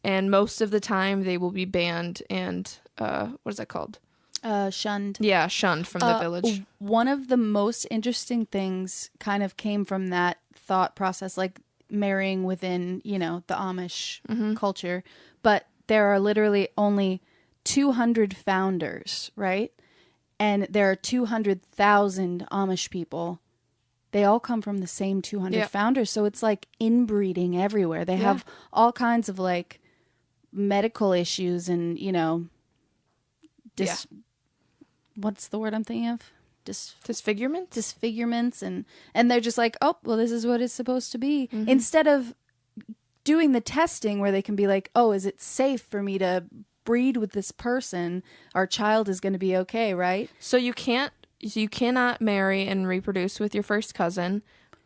And most of the time, they will be banned and, what is that called? Shunned. Yeah, shunned from the village. One of the most interesting things kind of came from that thought process, like marrying within, the Amish culture. But there are literally only 200 founders, right? And there are 200,000 Amish people. They all come from the same 200 Yeah. founders. So it's like inbreeding everywhere. They have all kinds of like medical issues and, what's the word I'm thinking of? Disfigurement? Disfigurements, and they're just like, oh, well, this is what it's supposed to be. Instead of doing the testing where they can be like, oh, is it safe for me to breed with this person? Our child is going to be okay, right? So you can't you cannot marry and reproduce with your first cousin,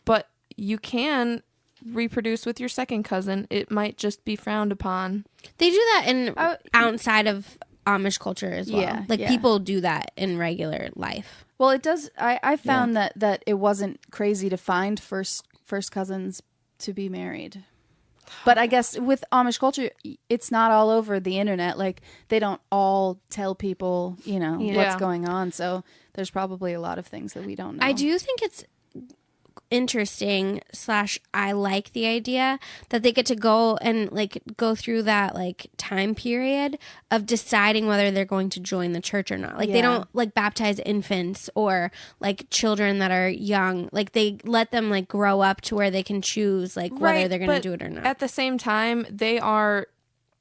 but you can reproduce with your second cousin. It might just be frowned upon. They do that in outside of Amish culture as well. Yeah, like yeah. people do that in regular life. Well, it does. I found that it wasn't crazy to find first cousins to be married. But I guess with Amish culture, it's not all over the internet. Like, they don't all tell people, what's going on. So there's probably a lot of things that we don't know. I do think it's interesting / I like the idea that they get to go and like go through that like time period of deciding whether they're going to join the church or not. Like they don't like baptize infants or like children that are young. Like they let them like grow up to where they can choose like whether they're going to do it or not. At the same time, they are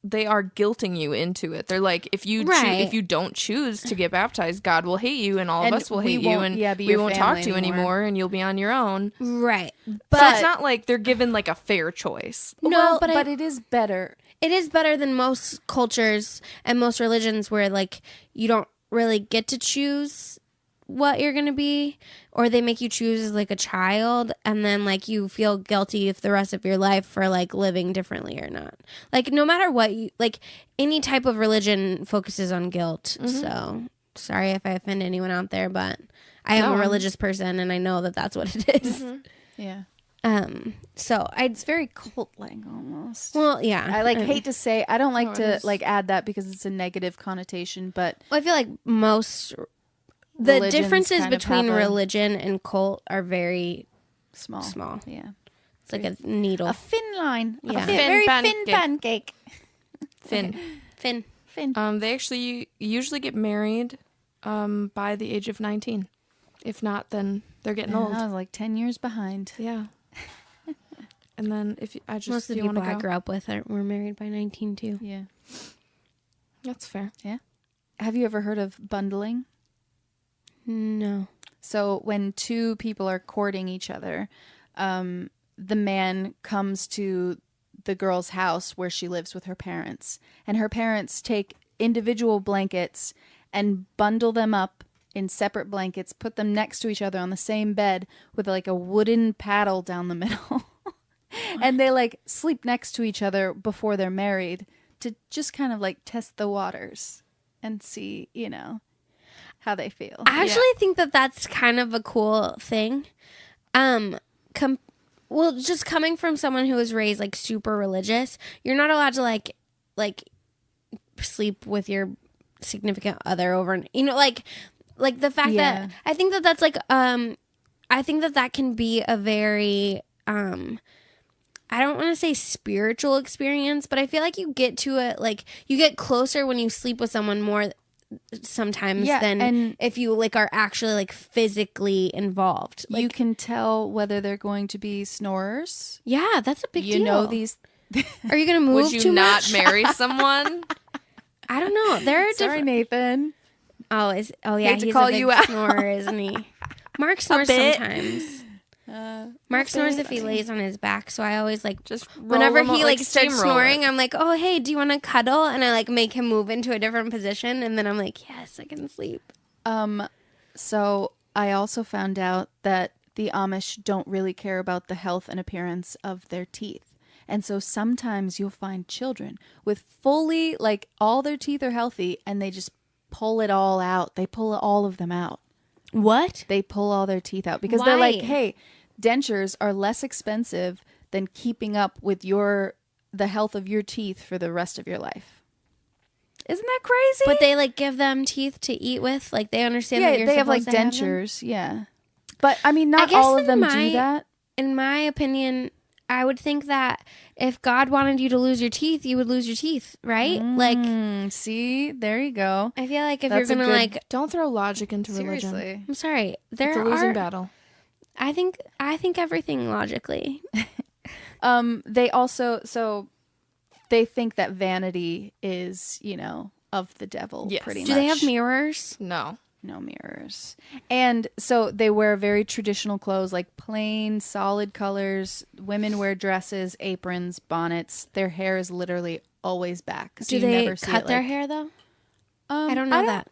guilting you into it. They're like, if you if you don't choose to get baptized, God will hate you, and all of us will hate you, and we won't talk to you anymore, and you'll be on your own. Right. But so it's not like they're given like a fair choice. No, but it is better. It is better than most cultures and most religions where like you don't really get to choose what you're gonna be, or they make you choose as like a child, and then like you feel guilty if the rest of your life for like living differently or not. Like no matter what you like, any type of religion focuses on guilt. So sorry if I offend anyone out there, but I am a religious person and I know that that's what it is. Yeah. So It's very cult-like almost. well, yeah, I hate to say, I don't like to like add that because it's a negative connotation, but I feel like most the religions differences kind of between have a- religion and cult are very small. Yeah. It's like a needle. A thin line. Yeah. A Thin very pancake. thin pancake. Finn. Fin. They actually usually get married by the age of 19. If not, then they're getting old. I was like 10 years behind. Yeah. And then Most of the people I grew up with were married by 19 too. Yeah. That's fair. Yeah. Have you ever heard of bundling? No. So when two people are courting each other, the man comes to the girl's house where she lives with her parents, and her parents take individual blankets and bundle them up in separate blankets, put them next to each other on the same bed with like a wooden paddle down the middle. And they like sleep next to each other before they're married to just kind of like test the waters and see, how they feel. I actually think that that's kind of a cool thing. Just coming from someone who was raised like super religious, you're not allowed to like sleep with your significant other over, like the fact that I think that that's like I think that can be a very I don't want to say spiritual experience, but I feel like you get to it, like you get closer when you sleep with someone more sometimes than if you like are actually like physically involved. Like, you can tell whether they're going to be snorers. Yeah, that's a big deal. You know these. Are you going to move Would you too not much? marry someone? I don't know. There are Sorry, Nathan. yeah, Hate to he's call a big you out. snorer, isn't he? Mark snores sometimes. Mark snores if he lays on his back, so I always like Just roll whenever him he up like steamroller. starts snoring, I'm like, oh hey, do you want to cuddle? And I like make him move into a different position, and then I'm like, yes, I can sleep. So I also found out that the Amish don't really care about the health and appearance of their teeth. And so sometimes you'll find children with fully, like, all their teeth are healthy and they just pull it all out. They pull all of them out. What? They pull all their teeth out because Why? they're like, hey, dentures are less expensive than keeping up with the health of your teeth for the rest of your life. Isn't that crazy? But they like give them teeth to eat with, like they understand that you're they have like supposed to have them? dentures, yeah. But I mean, not I guess all of in them my- do that. In my opinion, I would think that if God wanted you to lose your teeth, you would lose your teeth, right? Like, See, there you go. I feel like if That's a you're gonna good- like, Don't throw logic into religion. Seriously. I'm sorry, there It's a losing are. battle. I think everything logically. They also they think that vanity is, of the devil. Yes. Pretty Do much. they have mirrors? No. No mirrors. And so they wear very traditional clothes, like plain, solid colors. Women wear dresses, aprons, bonnets. Their hair is literally always back. So Do you they never see cut it, their like- hair though? I don't know that.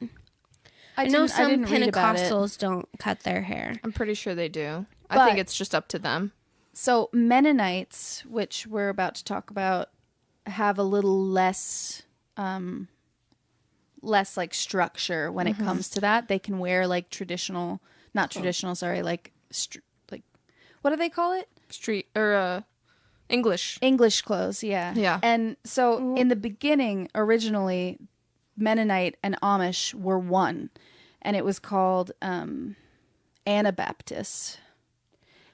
I know some didn't read about it. Pentecostals don't cut their hair. I'm pretty sure they do. But- I think it's just up to them. So Mennonites, which we're about to talk about, have a little less like structure when it comes to that. They can wear like not traditional, sorry, like what do they call it? Street or English clothes, yeah. Yeah. And so in the beginning, originally, Mennonite and Amish were one, and it was called Anabaptists.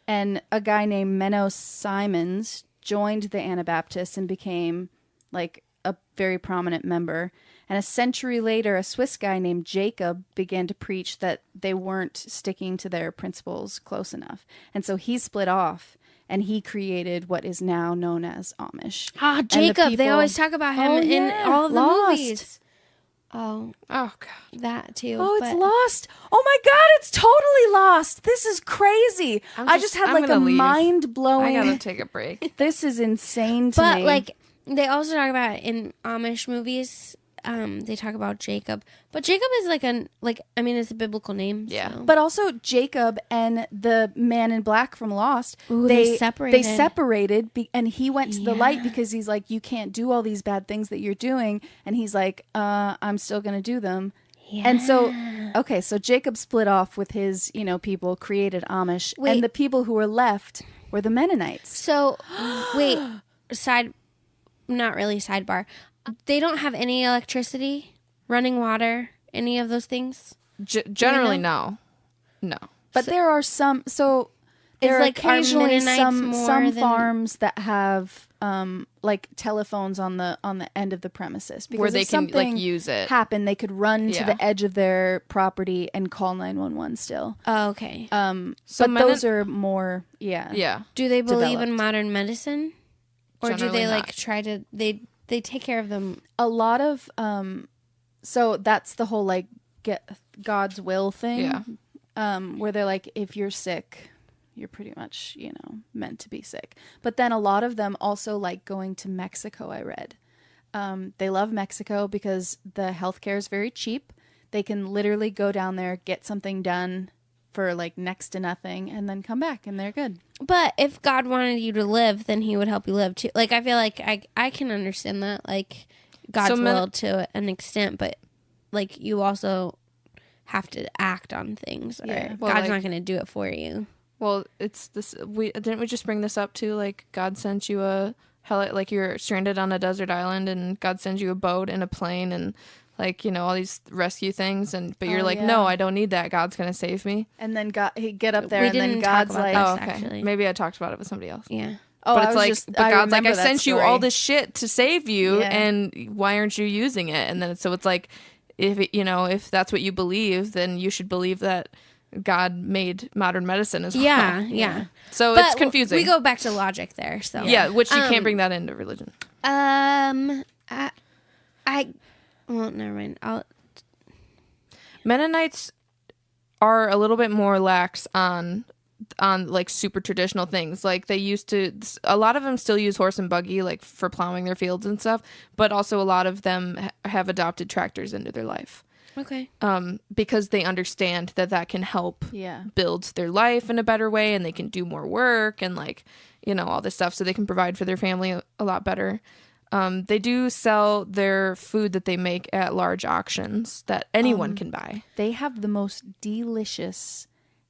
And a guy named Menno Simons joined the Anabaptists and became like a very prominent member. And a century later, a Swiss guy named Jacob began to preach that they weren't sticking to their principles close enough. And so he split off and he created what is now known as Amish. Ah, Jacob. They always talk about him in all of the movies. Oh, God. that too. Oh, it's Lost. Oh my God, it's totally Lost. This is crazy. I just had like a mind-blowing... I gotta take a break. This is insane to me. But like, they also talk about in Amish movies, they talk about Jacob. But Jacob is it's a biblical name. Yeah. So. But also Jacob and the man in black from Lost, Ooh, they separated. They separated, and he went to the light because he's like, you can't do all these bad things that you're doing. And he's like, I'm still going to do them. Yeah. And so, okay, so Jacob split off with his, people, created Amish. Wait. And the people who were left were the Mennonites. So, wait, not really sidebar. They don't have any electricity, running water, any of those things? Generally, no. But there are some, so there are like, are occasionally Mennonites some farms that have like telephones on the end of the premises, because where they if can something use it. happen, they could run to Yeah. the edge of their property and call 911 still. Oh, okay. So but those are more, Yeah. Do they believe in developed. modern medicine? Or do Generally they like not. try to, they take care of them? a lot of so that's the whole like get God's will thing. Yeah. Where they're like, if you're sick, you're pretty much, meant to be sick. But then a lot of them also like going to Mexico, I read. They love Mexico because the healthcare is very cheap. They can literally go down there, get something done for like next to nothing, and then come back and they're good. But if God wanted you to live, then he would help you live too. Like, I feel like I can understand that, like, God's will to an extent, but like, you also have to act on things. Or Yeah. Well, God's like- not going to do it for you. Well, it's this. Didn't we just bring this up too? Like, God sent you like you're stranded on a desert island, and God sends you a boat and a plane and like all these rescue things, but you're like, yeah. no, I don't need that. God's gonna save me. And then he get up there, We and then didn't talk God's about like, that. Oh, okay. Actually. Maybe I talked about it with somebody else. Yeah. oh, But I it's was like, just, but God's like, I remember that sent you story. all this shit to save you, Yeah. and why aren't you using it? And then so it's like, if that's what you believe, then you should believe that God made modern medicine as well. Yeah. So But it's confusing. we go back to logic there. So yeah, which you can't bring that into religion. Well, never mind. Mennonites are a little bit more lax on like super traditional things. Like they used to, a lot of them still use horse and buggy like for plowing their fields and stuff, but also a lot of them have adopted tractors into their life. Okay. Because they understand that can help Yeah. build their life in a better way, and they can do more work and like, all this stuff, so they can provide for their family a lot better. They do sell their food that they make at large auctions that anyone can buy. They have the most delicious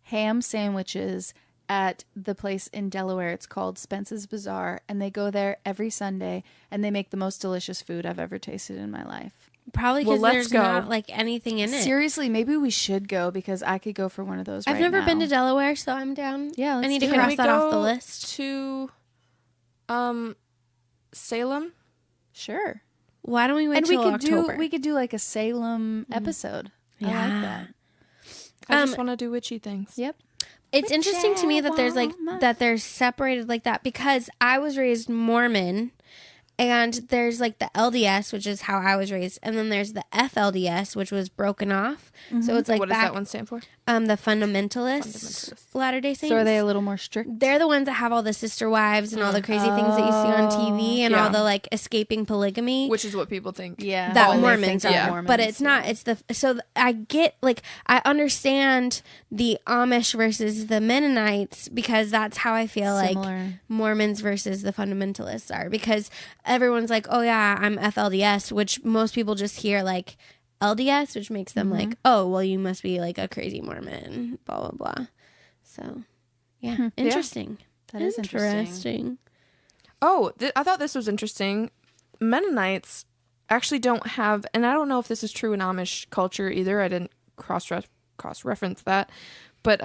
ham sandwiches at the place in Delaware. It's called Spence's Bazaar, and they go there every Sunday, and they make the most delicious food I've ever tasted in my life. Probably Well, because let's there's go. not like anything in it. Seriously, maybe we should go, because I could go for one of those I've right never now. been to Delaware, so I'm down. Yeah, I let's need to do it. cross we that off the go list. to Salem? Sure. Why don't we wait And we till could October? we could do like a Salem episode. I like that. I just want to do witchy things. Yep. It's interesting to me that there's like that they're separated like that, because I was raised Mormon, and there's like the LDS, which is how I was raised, and then there's the FLDS, which was broken off. So it's like What does that one stand for? the fundamentalists, Latter-day Saints. So are they a little more strict? They're the ones that have all the sister wives and all the crazy things that you see on TV and all the like escaping polygamy, which is what people think. Yeah, that when they Mormons think are. they're Mormons, But it's not. It's I get like I understand the Amish versus the Mennonites because that's how I feel Similar. like Mormons versus the fundamentalists are, because everyone's like, oh yeah, I'm FLDS, which most people just hear like LDS, which makes them like, oh, well, you must be like a crazy Mormon, blah, blah, blah. So, yeah, interesting. That is interesting. Oh, I thought this was interesting. Mennonites actually don't have, and I don't know if this is true in Amish culture either. I didn't cross-reference that. But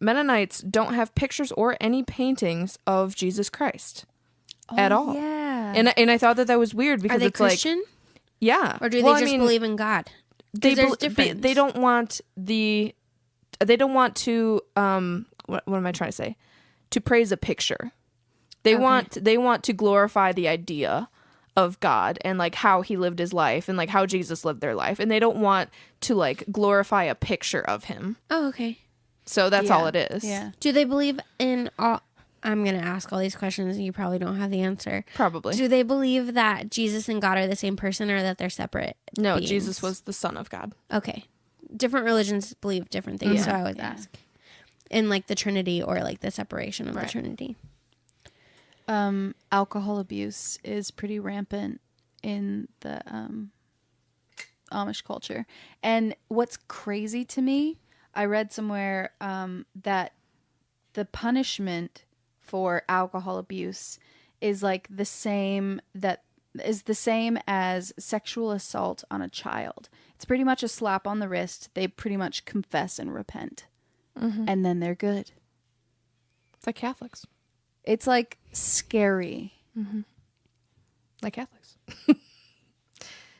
Mennonites don't have pictures or any paintings of Jesus Christ at all. Yeah. And I thought that was weird because Are they it's Christian? like, yeah. Or do they just believe in God? They There's difference. they don't want to what am I trying to say? To praise a picture. They want to glorify the idea of God and like how he lived his life and like how Jesus lived their life, and they don't want to like glorify a picture of him. Oh, okay. So that's all it is. Yeah. Do they believe in all? I'm going to ask all these questions and you probably don't have the answer. Probably. Do they believe that Jesus and God are the same person or that they're separate? No, beings? Jesus was the Son of God. Okay. Different religions believe different things, so I always ask. In like the Trinity or like the separation of the Trinity. Alcohol abuse is pretty rampant in the Amish culture. And what's crazy to me, I read somewhere that the punishment for alcohol abuse is like the same as sexual assault on a child. It's pretty much a slap on the wrist. They pretty much confess and repent. And then they're good. It's like Catholics. It's like scary. Like Catholics.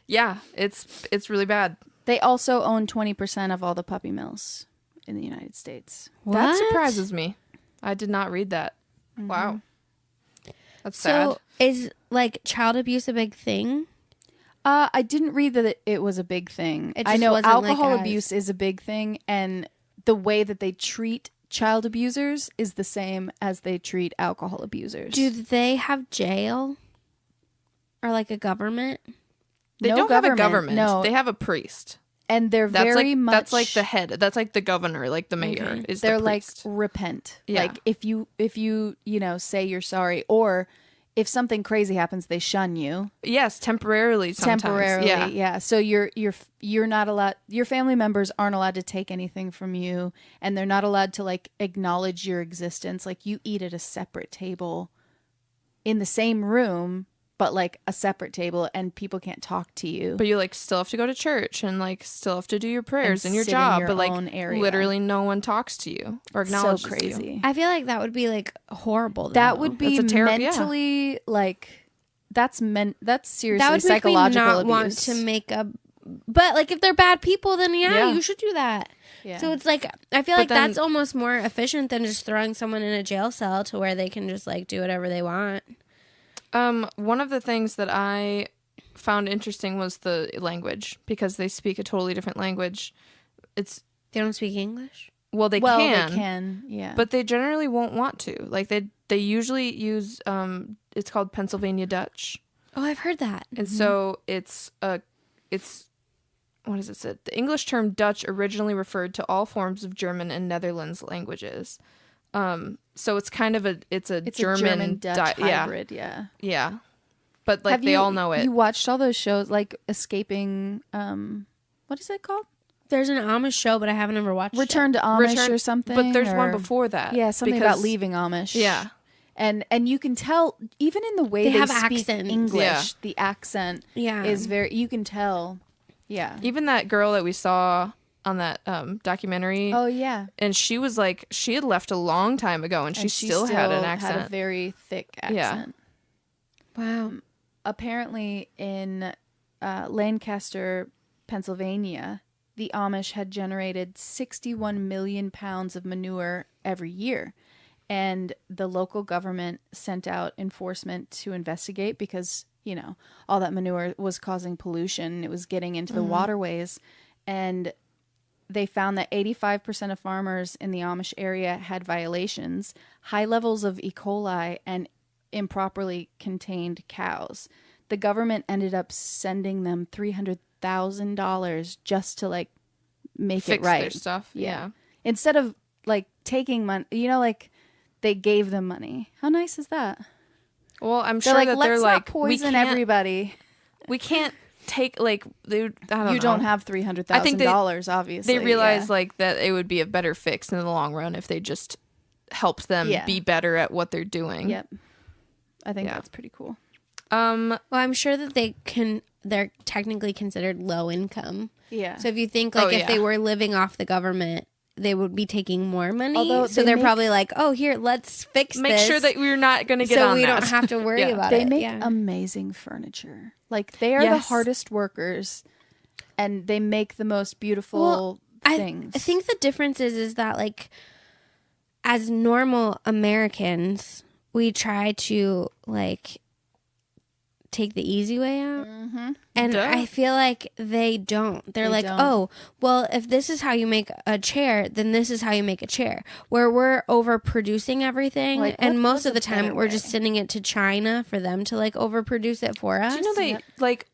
Yeah, it's really bad. They also own 20% of all the puppy mills in the United States. That surprises me. I did not read that. Wow. That's sad. So is like child abuse a big thing? I didn't read that it was a big thing. It I just know wasn't, alcohol like, abuse is a big thing, and the way that they treat child abusers is the same as they treat alcohol abusers. Do they have jail? Or like a government? They don't have a government. No. They have a priest. And they're that's like the head. That's like the governor, like the mayor. Is they're the priest. like repent. Yeah. Like if you say you're sorry, or if something crazy happens, they shun you. Yes, temporarily. Sometimes. Temporarily, yeah. So you're not allowed. Your family members aren't allowed to take anything from you, and they're not allowed to like acknowledge your existence. Like you eat at a separate table, in the same room, but like a separate table, and people can't talk to you. But you like still have to go to church and like still have to do your prayers and your sit in job, your but like own area. literally no one talks to you or acknowledges so crazy. you. I feel like that would be like horrible. Though. That would be That's mentally like that's seriously that would psychological make me not abuse. want to make a. But like if they're bad people, then you should do that. Yeah. So it's like I feel like then, that's almost more efficient than just throwing someone in a jail cell to where they can just like do whatever they want. One of the things that I found interesting was the language, because they speak a totally different language. They don't speak English? They They can, yeah. But they generally won't want to. Like they usually use it's called Pennsylvania Dutch. Oh, I've heard that. And so it's what does it say? The English term Dutch originally referred to all forms of German and Netherlands languages. So it's kind of a German Dutch hybrid, yeah. But like they all know it. You watched all those shows like Escaping what is it called? There's an Amish show, but I haven't ever watched Return to Amish or something. But there's one before that. Yeah, something about leaving Amish. Yeah. And you can tell even in the way they have speak accents. English, the accent is very you can tell. Yeah. Even that girl that we saw on that documentary. Oh yeah. And she was like, she had left a long time ago, and she still had an accent. Had a very thick accent. Yeah. Wow. Apparently in Lancaster, Pennsylvania, the Amish had generated 61 million pounds of manure every year. And the local government sent out enforcement to investigate because, all that manure was causing pollution. It was getting into the waterways. And they found that 85% of farmers in the Amish area had violations, high levels of E. coli, and improperly contained cows. The government ended up sending them $300,000 just to like make Fix it right. their stuff. Yeah. Instead of like taking money, like they gave them money. How nice is that? Well, I'm They're sure like, that let's they're not like, poison everybody. We can't take like I don't You know. don't have $300,000, obviously. They realize like that it would be a better fix in the long run if they just helped them be better at what they're doing. Yep. I think that's pretty cool. Well, I'm sure that they're technically considered low income. Yeah. So if you think like if they were living off the government, they would be taking more money. Although so they're probably like, oh, here, let's fix Make this. sure that we're not going to get so on we that. don't have to worry about They it. make amazing furniture. Like they are the hardest workers, and they make the most beautiful things. I think the difference is that like as normal Americans, we try to like take the easy way out. Mm-hmm. And I feel like they don't. They're like, oh, well, if this is how you make a chair, then this is how you make a chair. Where we're overproducing everything. Like, and most of the time, we're just sending it to China for them to like overproduce it for us. Do you know they like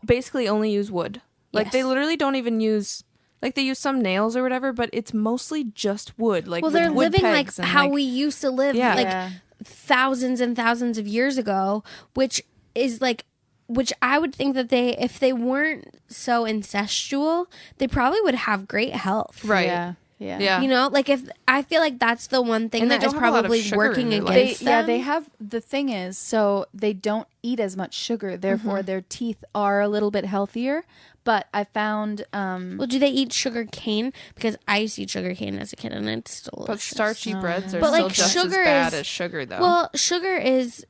basically only use wood? Like they literally don't even use... Like, they use some nails or whatever, but it's mostly just wood. Like, well, they're wood living like pegs and, how we used to live like thousands and thousands of years ago, which is like... Which I would think that if they weren't so incestual, they probably would have great health. Right. Yeah. You know, like if I feel like that's the one thing And that is probably working against them. Yeah, they have. The thing is, so they don't eat as much sugar, therefore their teeth are a little bit healthier. But I found. Well, do they eat sugar cane? Because I used to eat sugar cane as a kid, and it's delicious. But starchy breads are But, still like, just sugar as bad is- as sugar, though. Well, sugar is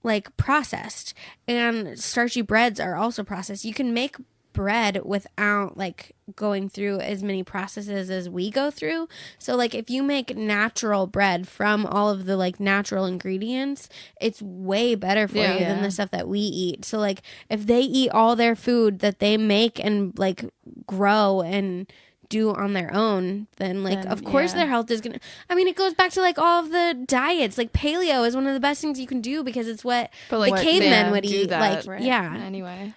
like processed, and starchy breads are also processed. You can make bread without like going through as many processes as we go through. So like if you make natural bread from all of the like natural ingredients, it's way better for you than the stuff that we eat. So like if they eat all their food that they make and like grow and do on their own, then like of course their health is gonna... I mean, it goes back to like all of the diets. Like paleo is one of the best things you can do because it's what the cavemen would eat. That, like Anyway.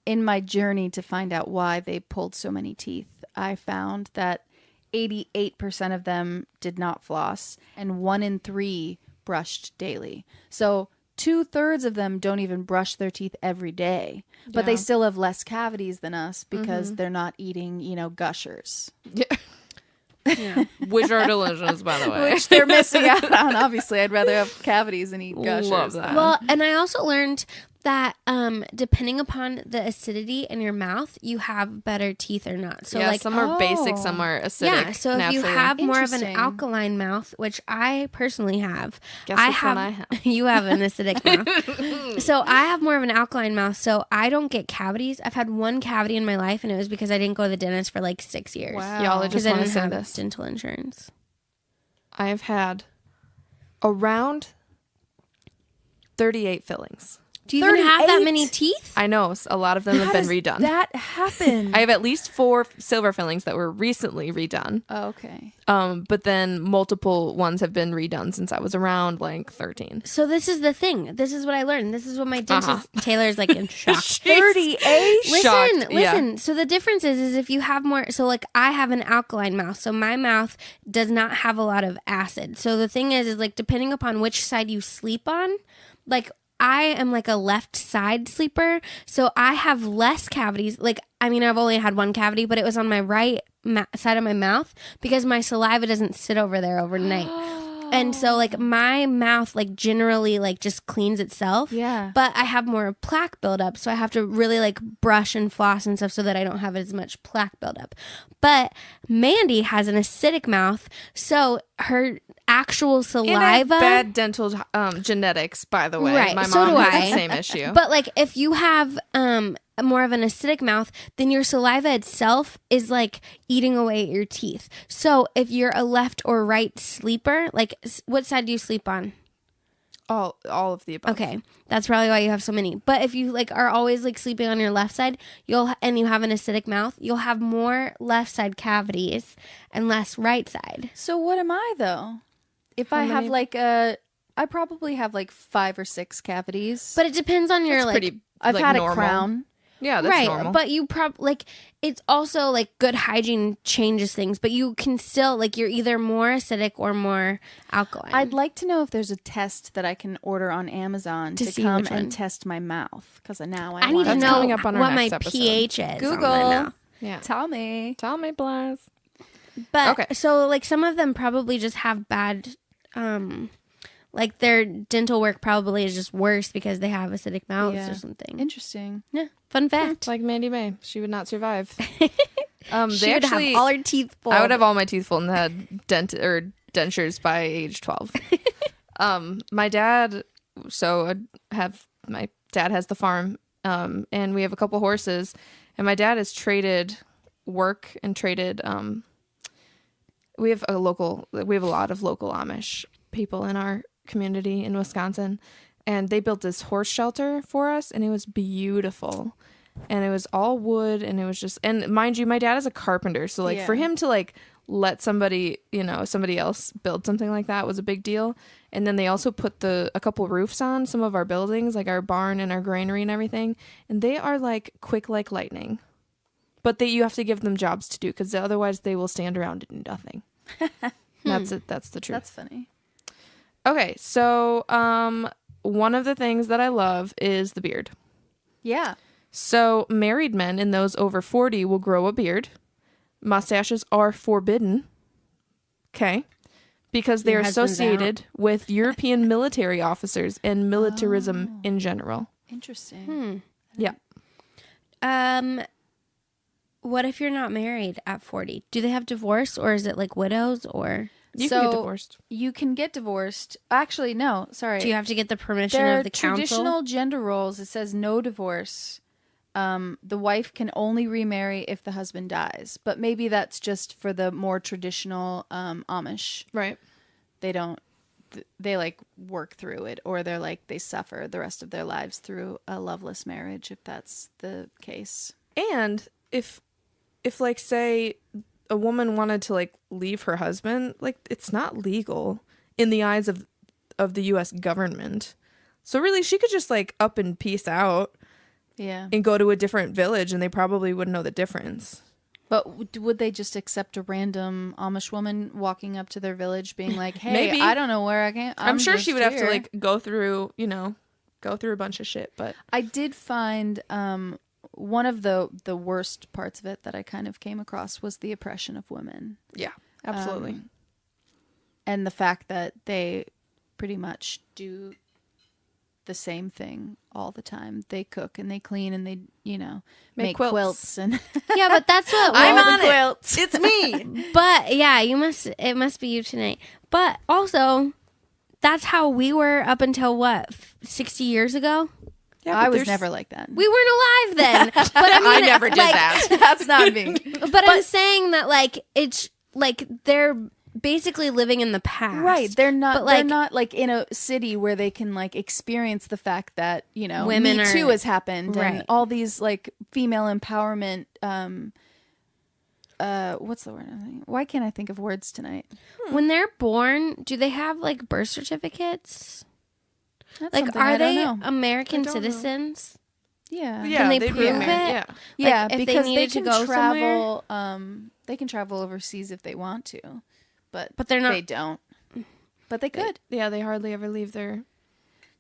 In my journey to find out why they pulled so many teeth, I found that 88% of them did not floss, and 1 in 3 brushed daily. So 2/3 of them don't even brush their teeth every day, but they still have less cavities than us because they're not eating, gushers. Yeah. Which are delicious, by the way. Which they're missing out on. Obviously, I'd rather have cavities than eat gushers. Love that. Well, and I also learned that depending upon the acidity in your mouth, you have better teeth or not. So like some are basic, some are acidic. yeah, so if you naturally. have more of an Interesting. alkaline mouth, which I personally have, Guess which one I have. you have an acidic mouth. So I have more of an alkaline mouth, so I don't get cavities. I've had one cavity in my life, and it was because I didn't go to the dentist for like 6 years. Wow. Y'all, I Because just I want to didn't say have this. dental insurance. I have had around 38 fillings. Do you even have that 38? many teeth? I know. A lot of them have been redone. That happened. I have at least 4 silver fillings that were recently redone. Oh, okay. But then multiple ones have been redone since I was around like 13. So this is the thing. This is what I learned. This is what my dentist Taylor's like in shock. 38? Listen. So the difference is if you have more. So like I have an alkaline mouth, so my mouth does not have a lot of acid. So the thing is like depending upon which side you sleep on, like I am like a left side sleeper, so I have less cavities. Like I mean, I've only had one cavity, but it was on my right side of my mouth because my saliva doesn't sit over there overnight. And so like my mouth like generally like just cleans itself. Yeah. But I have more plaque buildup, so I have to really like brush and floss and stuff so that I don't have as much plaque buildup. But Mandy has an acidic mouth, so her actual saliva. And I have bad dental genetics, by the way. Right, My so mom do has I. the same issue. But like if you have more of an acidic mouth, then your saliva itself is like eating away at your teeth. So if you're a left or right sleeper, like what side do you sleep on? All of the above. Okay, that's probably why you have so many. But if you like are always like sleeping on your left side, and you have an acidic mouth, you'll have more left side cavities and less right side. So what am I though? If How I have many? like I probably have like 5 or 6 cavities. But it depends on your That's like. pretty. I've like, had normal. a crown. Yeah, that's right, normal. but you like it's also like good hygiene changes things, but you can still like you're either more acidic or more alkaline. I'd like to know if there's a test that I can order on Amazon To to see come which and one. test my mouth because now I need to That's know coming up on our what my next episode. pH is. Google. on my mouth. yeah. Tell me. Tell me, Blas. But Okay. so like some of them probably just have bad like their dental work probably is just worse because they have acidic mouths Yeah. or something. Interesting. Yeah. Fun fact. Like Mandy May, she would not survive. She They would actually, have all her teeth pulled. I would have all my teeth pulled and had dentures by age 12. My dad, my dad has the farm, and we have a couple horses, and my dad has traded work and traded. We have a lot of local Amish people in our community in Wisconsin, and they built this horse shelter for us, and it was beautiful. And it was all wood, and it was just, and mind you, my dad is a carpenter, so like for him to like let somebody else build something like that was a big deal. And then they also put a couple roofs on some of our buildings, like our barn and our granary and everything, and they are like quick like lightning. But you have to give them jobs to do, because otherwise they will stand around and do nothing. That's it. That's the truth. That's funny. Okay, so one of the things that I love is the beard. Yeah. So married men and those over 40 will grow a beard. Mustaches are forbidden. Okay. Because they Your are husband's associated with European military officers and militarism in general. Interesting. Yeah. What if you're not married at 40? Do they have divorce, or is it like widows, or You can get divorced. You can get divorced. Actually, no. Sorry. do you have to get the permission There of are the council? traditional gender roles. It says no divorce. The wife can only remarry if the husband dies. But maybe that's just for the more traditional Amish. Right. They don't. They like work through it, or they're like they suffer the rest of their lives through a loveless marriage, if that's the case. And if like say a woman wanted to like leave her husband, like it's not legal in the eyes of the US government. So really she could just like up and peace out. Yeah. And go to a different village, and they probably wouldn't know the difference. But would they just accept a random Amish woman walking up to their village being like, hey, Maybe. I don't know where I can. I'm sure just she would have to here." like go through a bunch of shit, but I did find one of the worst parts of it that I kind of came across was the oppression of women. yeah, absolutely. And the fact that they pretty much do the same thing all the time. They cook and they clean and they, make quilts and Yeah, but that's what I'm women- on it. It's me. But yeah, it must be you tonight. But also, that's how we were up until what, 60 years ago? Yeah, I but was there's- never like that. We weren't alive then. But I mean, I never did like, that. That's not me. But I'm saying that like it's like they're basically living in the past. Right. They're not But, like- they're not like in a city where they can like experience the fact that, Women Me are- Too has happened Right. and all these like female empowerment what's the word I'm thinking? Why can't I think of words tonight? When they're born, do they have like birth certificates? That's Like, something are I don't they know. American I don't know. citizens? Yeah. Yeah, they they'd be prove married, it? Yeah. Yeah, Like, if they because they needed to can go travel. They can travel overseas if they want to, but But they're not- They don't. But they could. Yeah, they hardly ever leave their.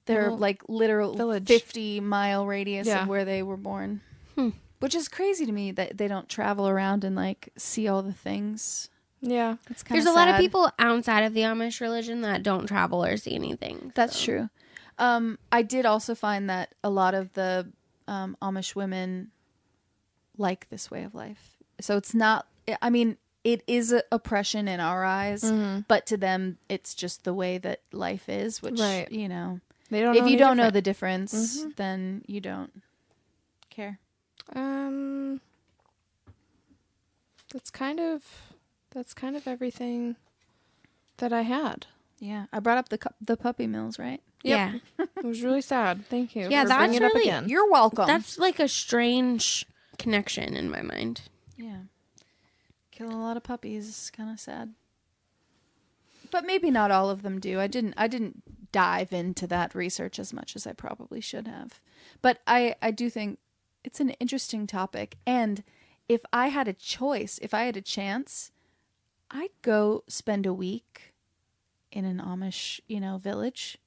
They're little like literal village. 50-mile radius Yeah. of where they were born, which is crazy to me that they don't travel around and like see all the things. Yeah. It's kind There's a lot of people outside of the Amish religion that don't travel or see anything. That's so. true. I did also find that a lot of the Amish women like this way of life. So it's not, I mean, it is a oppression in our eyes, but to them, it's just the way that life is, which, Right. you know, They don't. if know you any don't know different. the difference, then you don't care. That's kind of everything that I had. Yeah. I brought up the puppy mills, right? Yep. Yeah. It was really sad. Thank you. Yeah, for that's bringing it up really- again. You're welcome. That's like a strange connection in my mind. Yeah. Killing a lot of puppies is kind of sad. But maybe not all of them do. I didn't dive into that research as much as I probably should have. But I do think it's an interesting topic. And if I had a choice, if I had a chance, I'd go spend a week in an Amish, village.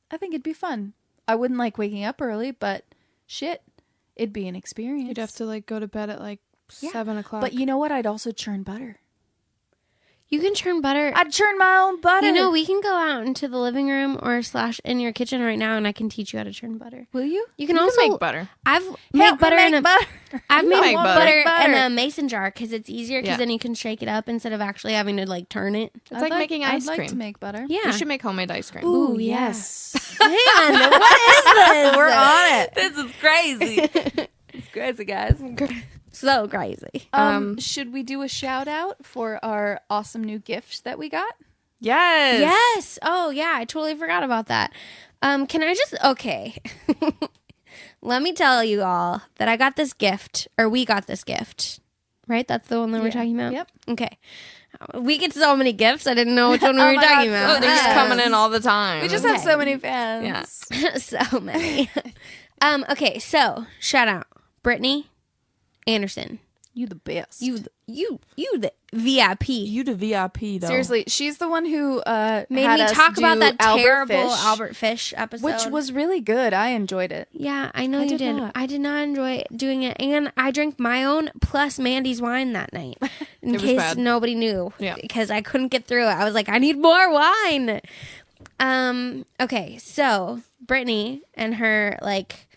I think it'd be fun. I wouldn't like waking up early, but shit, it'd be an experience. You'd have to like go to bed at like 7 o'clock. But you know what? I'd also churn butter. You can churn butter. I'd churn my own butter. We can go out into the living room or / in your kitchen right now, and I can teach you how to churn butter. Will you? You can you also can make butter. I've made butter in a butter. I've You made make butter butter. in a mason jar because it's easier because Yeah. then you can shake it up instead of actually having to like turn it. It's like making ice I'd cream. like to make butter. Yeah. You should make homemade ice cream. Ooh, yes. Man, what is this? We're on it. This is crazy. It's crazy, guys. So crazy. Should we do a shout out for our awesome new gift that we got? Yes. Yes. Oh, yeah. I totally forgot about that. Can I just... Okay. Let me tell you all that I got this gift, or we got this gift. Right? That's the one that we're talking about? Yep. Okay. We get so many gifts. I didn't know which one we were my talking God, about. Oh, they're just coming in all the time. We just Okay. have so many fans. Yeah. So many. Okay, so shout out Brittany Anderson. You the best. You the VIP. You the VIP though. Seriously, she's the one who Made had me us talk about do that Albert terrible Fish, Albert Fish episode. which was really good. I enjoyed it. Yeah, I know you did did. not. I did not enjoy doing it, and I drank my own plus Mandy's wine that night, in It was case bad. nobody knew. Yeah. because I couldn't get through it. I was like, I need more wine. Okay, so Brittany and her like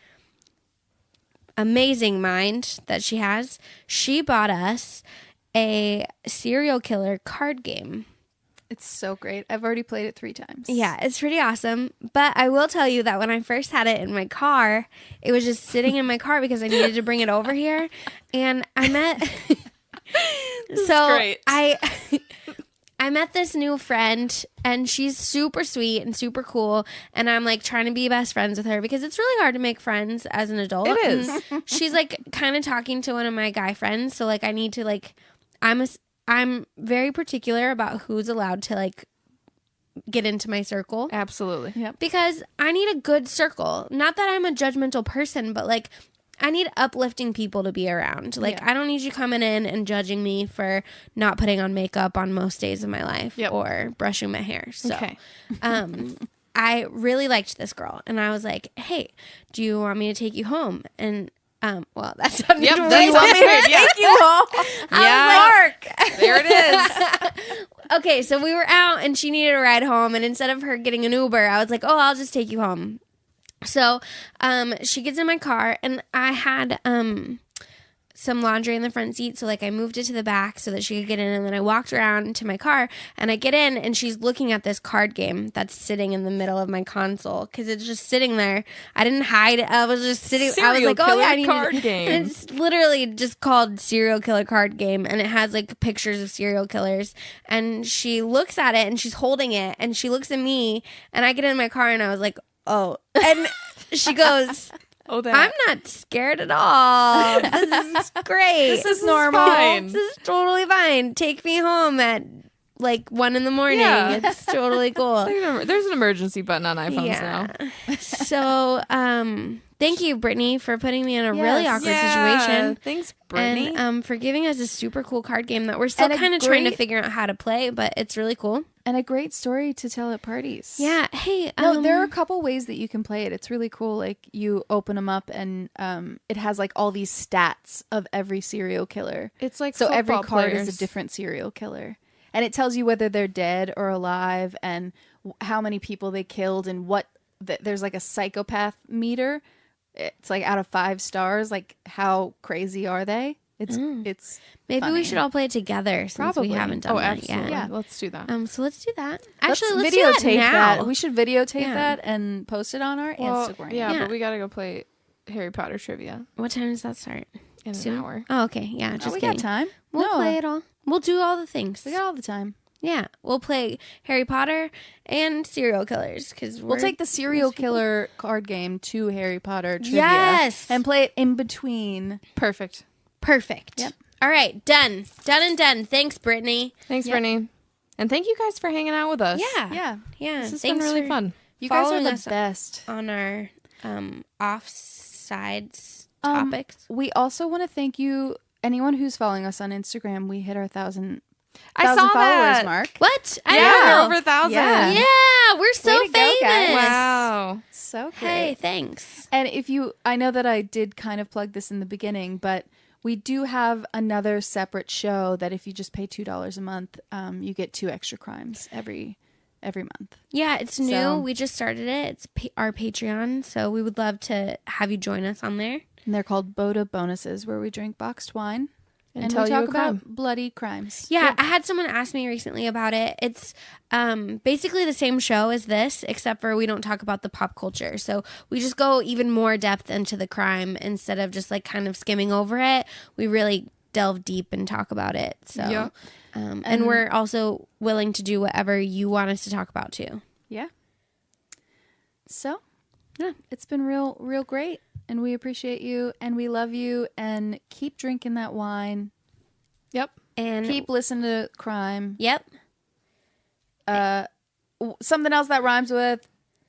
amazing mind that she has, she bought us a serial killer card game. It's so great. I've already played it 3 times. Yeah, it's pretty awesome. But I will tell you that when I first had it in my car, it was just sitting in my car because I needed to bring it over here. And I met great. I met this new friend, and she's super sweet and super cool, and I'm like trying to be best friends with her because it's really hard to make friends as an adult. It is. And she's like kind of talking to one of my guy friends, so like I need to like I'm very particular about who's allowed to like get into my circle. Absolutely. Yep. Because I need a good circle. Not that I'm a judgmental person, but like I need uplifting people to be around. Like Yeah. I don't need you coming in and judging me for not putting on makeup on most days of my life Yep. or brushing my hair. So Okay. I really liked this girl, and I was like, "Hey, do you want me to take you home?" And well, that's Yep. way That's what weird. weird. Yeah. Thank you all. Yeah. Mark. There it is. Okay, so we were out and she needed a ride home, and instead of her getting an Uber, I was like, "Oh, I'll just take you home." So, she gets in my car, and I had some laundry in the front seat, so like I moved it to the back so that she could get in, and then I walked around to my car, and I get in, and she's looking at this card game that's sitting in the middle of my console because it's just sitting there. I didn't hide it. I was just sitting. I was Serial like, "Oh yeah, I killer need card to-" game. And it's literally just called Serial Killer Card Game, and it has like pictures of serial killers. And she looks at it, and she's holding it, and she looks at me, and I get in my car, and I was like, "Oh," and she goes, Oh, that. "I'm not scared at all. This is great. This is normal. Fine. This is totally fine. Take me home at like 1 a.m. Yeah. It's totally cool." There's an emergency button on iPhones now. So, thank you, Brittany, for putting me in a really awkward situation. Thanks, Brittany. And for giving us a super cool card game that we're still And a kind of trying to great- figure out how to play, but it's really cool. And a great story to tell at parties. Yeah. Hey. No, there are a couple ways that you can play it. It's really cool. Like you open them up, and it has like all these stats of every serial killer. It's like So every football card players. is a different serial killer, and it tells you whether they're dead or alive, and how many people they killed, and what. There's like a psychopath meter. It's like out of 5 stars. Like how crazy are they? It's Maybe funny. we should all play it together since Probably. we haven't done Oh, that absolutely. yet. Yeah. Let's do that. So let's do that. Let's Actually, let's do that videotape now. that. We should videotape Yeah. that and post it on our Well, Instagram. yeah, Yeah. but we gotta go play Harry Potter trivia What time does that start? in Soon? an hour. Oh, okay. Yeah, just we kidding. got time. We'll No. play it all. We'll do all the things. We got all the time. Yeah, we'll play Harry Potter and serial killers because We'll take the serial killer card game to Harry Potter trivia. Yes. And play it in between. Perfect. Perfect. Yep. All right, done. Done and done. Thanks, Brittany. Thanks, Yep. Brittany. And thank you guys for hanging out with us. Yeah. Yeah. This has Thanks been really for fun. You guys are following the us best. on our offsides topics. We also want to thank you, anyone who's following us on Instagram. We hit our 1,000 I saw followers that. mark. What? I Yeah, don't know. over 1,000. Yeah. Yeah, we're so Way to go, famous. guys. Wow. So great. Hey, thanks. And I know that I did kind of plug this in the beginning, but we do have another separate show that if you just pay $2 a month, you get 2 extra crimes every month. Yeah, it's new. So- We just started it. It's our Patreon, so we would love to have you join us on there. And they're called Boda Bonuses, where we drink boxed wine and tell we you talk a crime. about bloody crimes. Yeah, I had someone ask me recently about it. It's basically the same show as this, except for we don't talk about the pop culture. So we just go even more depth into the crime instead of just like kind of skimming over it. We really delve deep and talk about it. So, Yeah. and we're also willing to do whatever you want us to talk about too. Yeah. So, Yeah. it's been real great. And we appreciate you and we love you. And keep drinking that wine. Yep. And Keep listening to crime. yep. Something else that rhymes with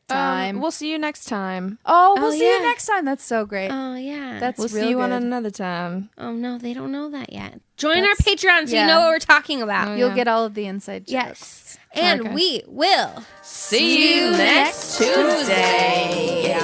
time. We'll see you next time. we'll Oh, see you yeah. next time. That's so great. Oh yeah. That's We'll real see you on good. another time. oh no, they don't know that yet. Join That's- our Patreon so yeah. you know what we're talking about. Oh, You'll yeah. get all of the inside jokes. Yes. And Okay. we will See you next Tuesday.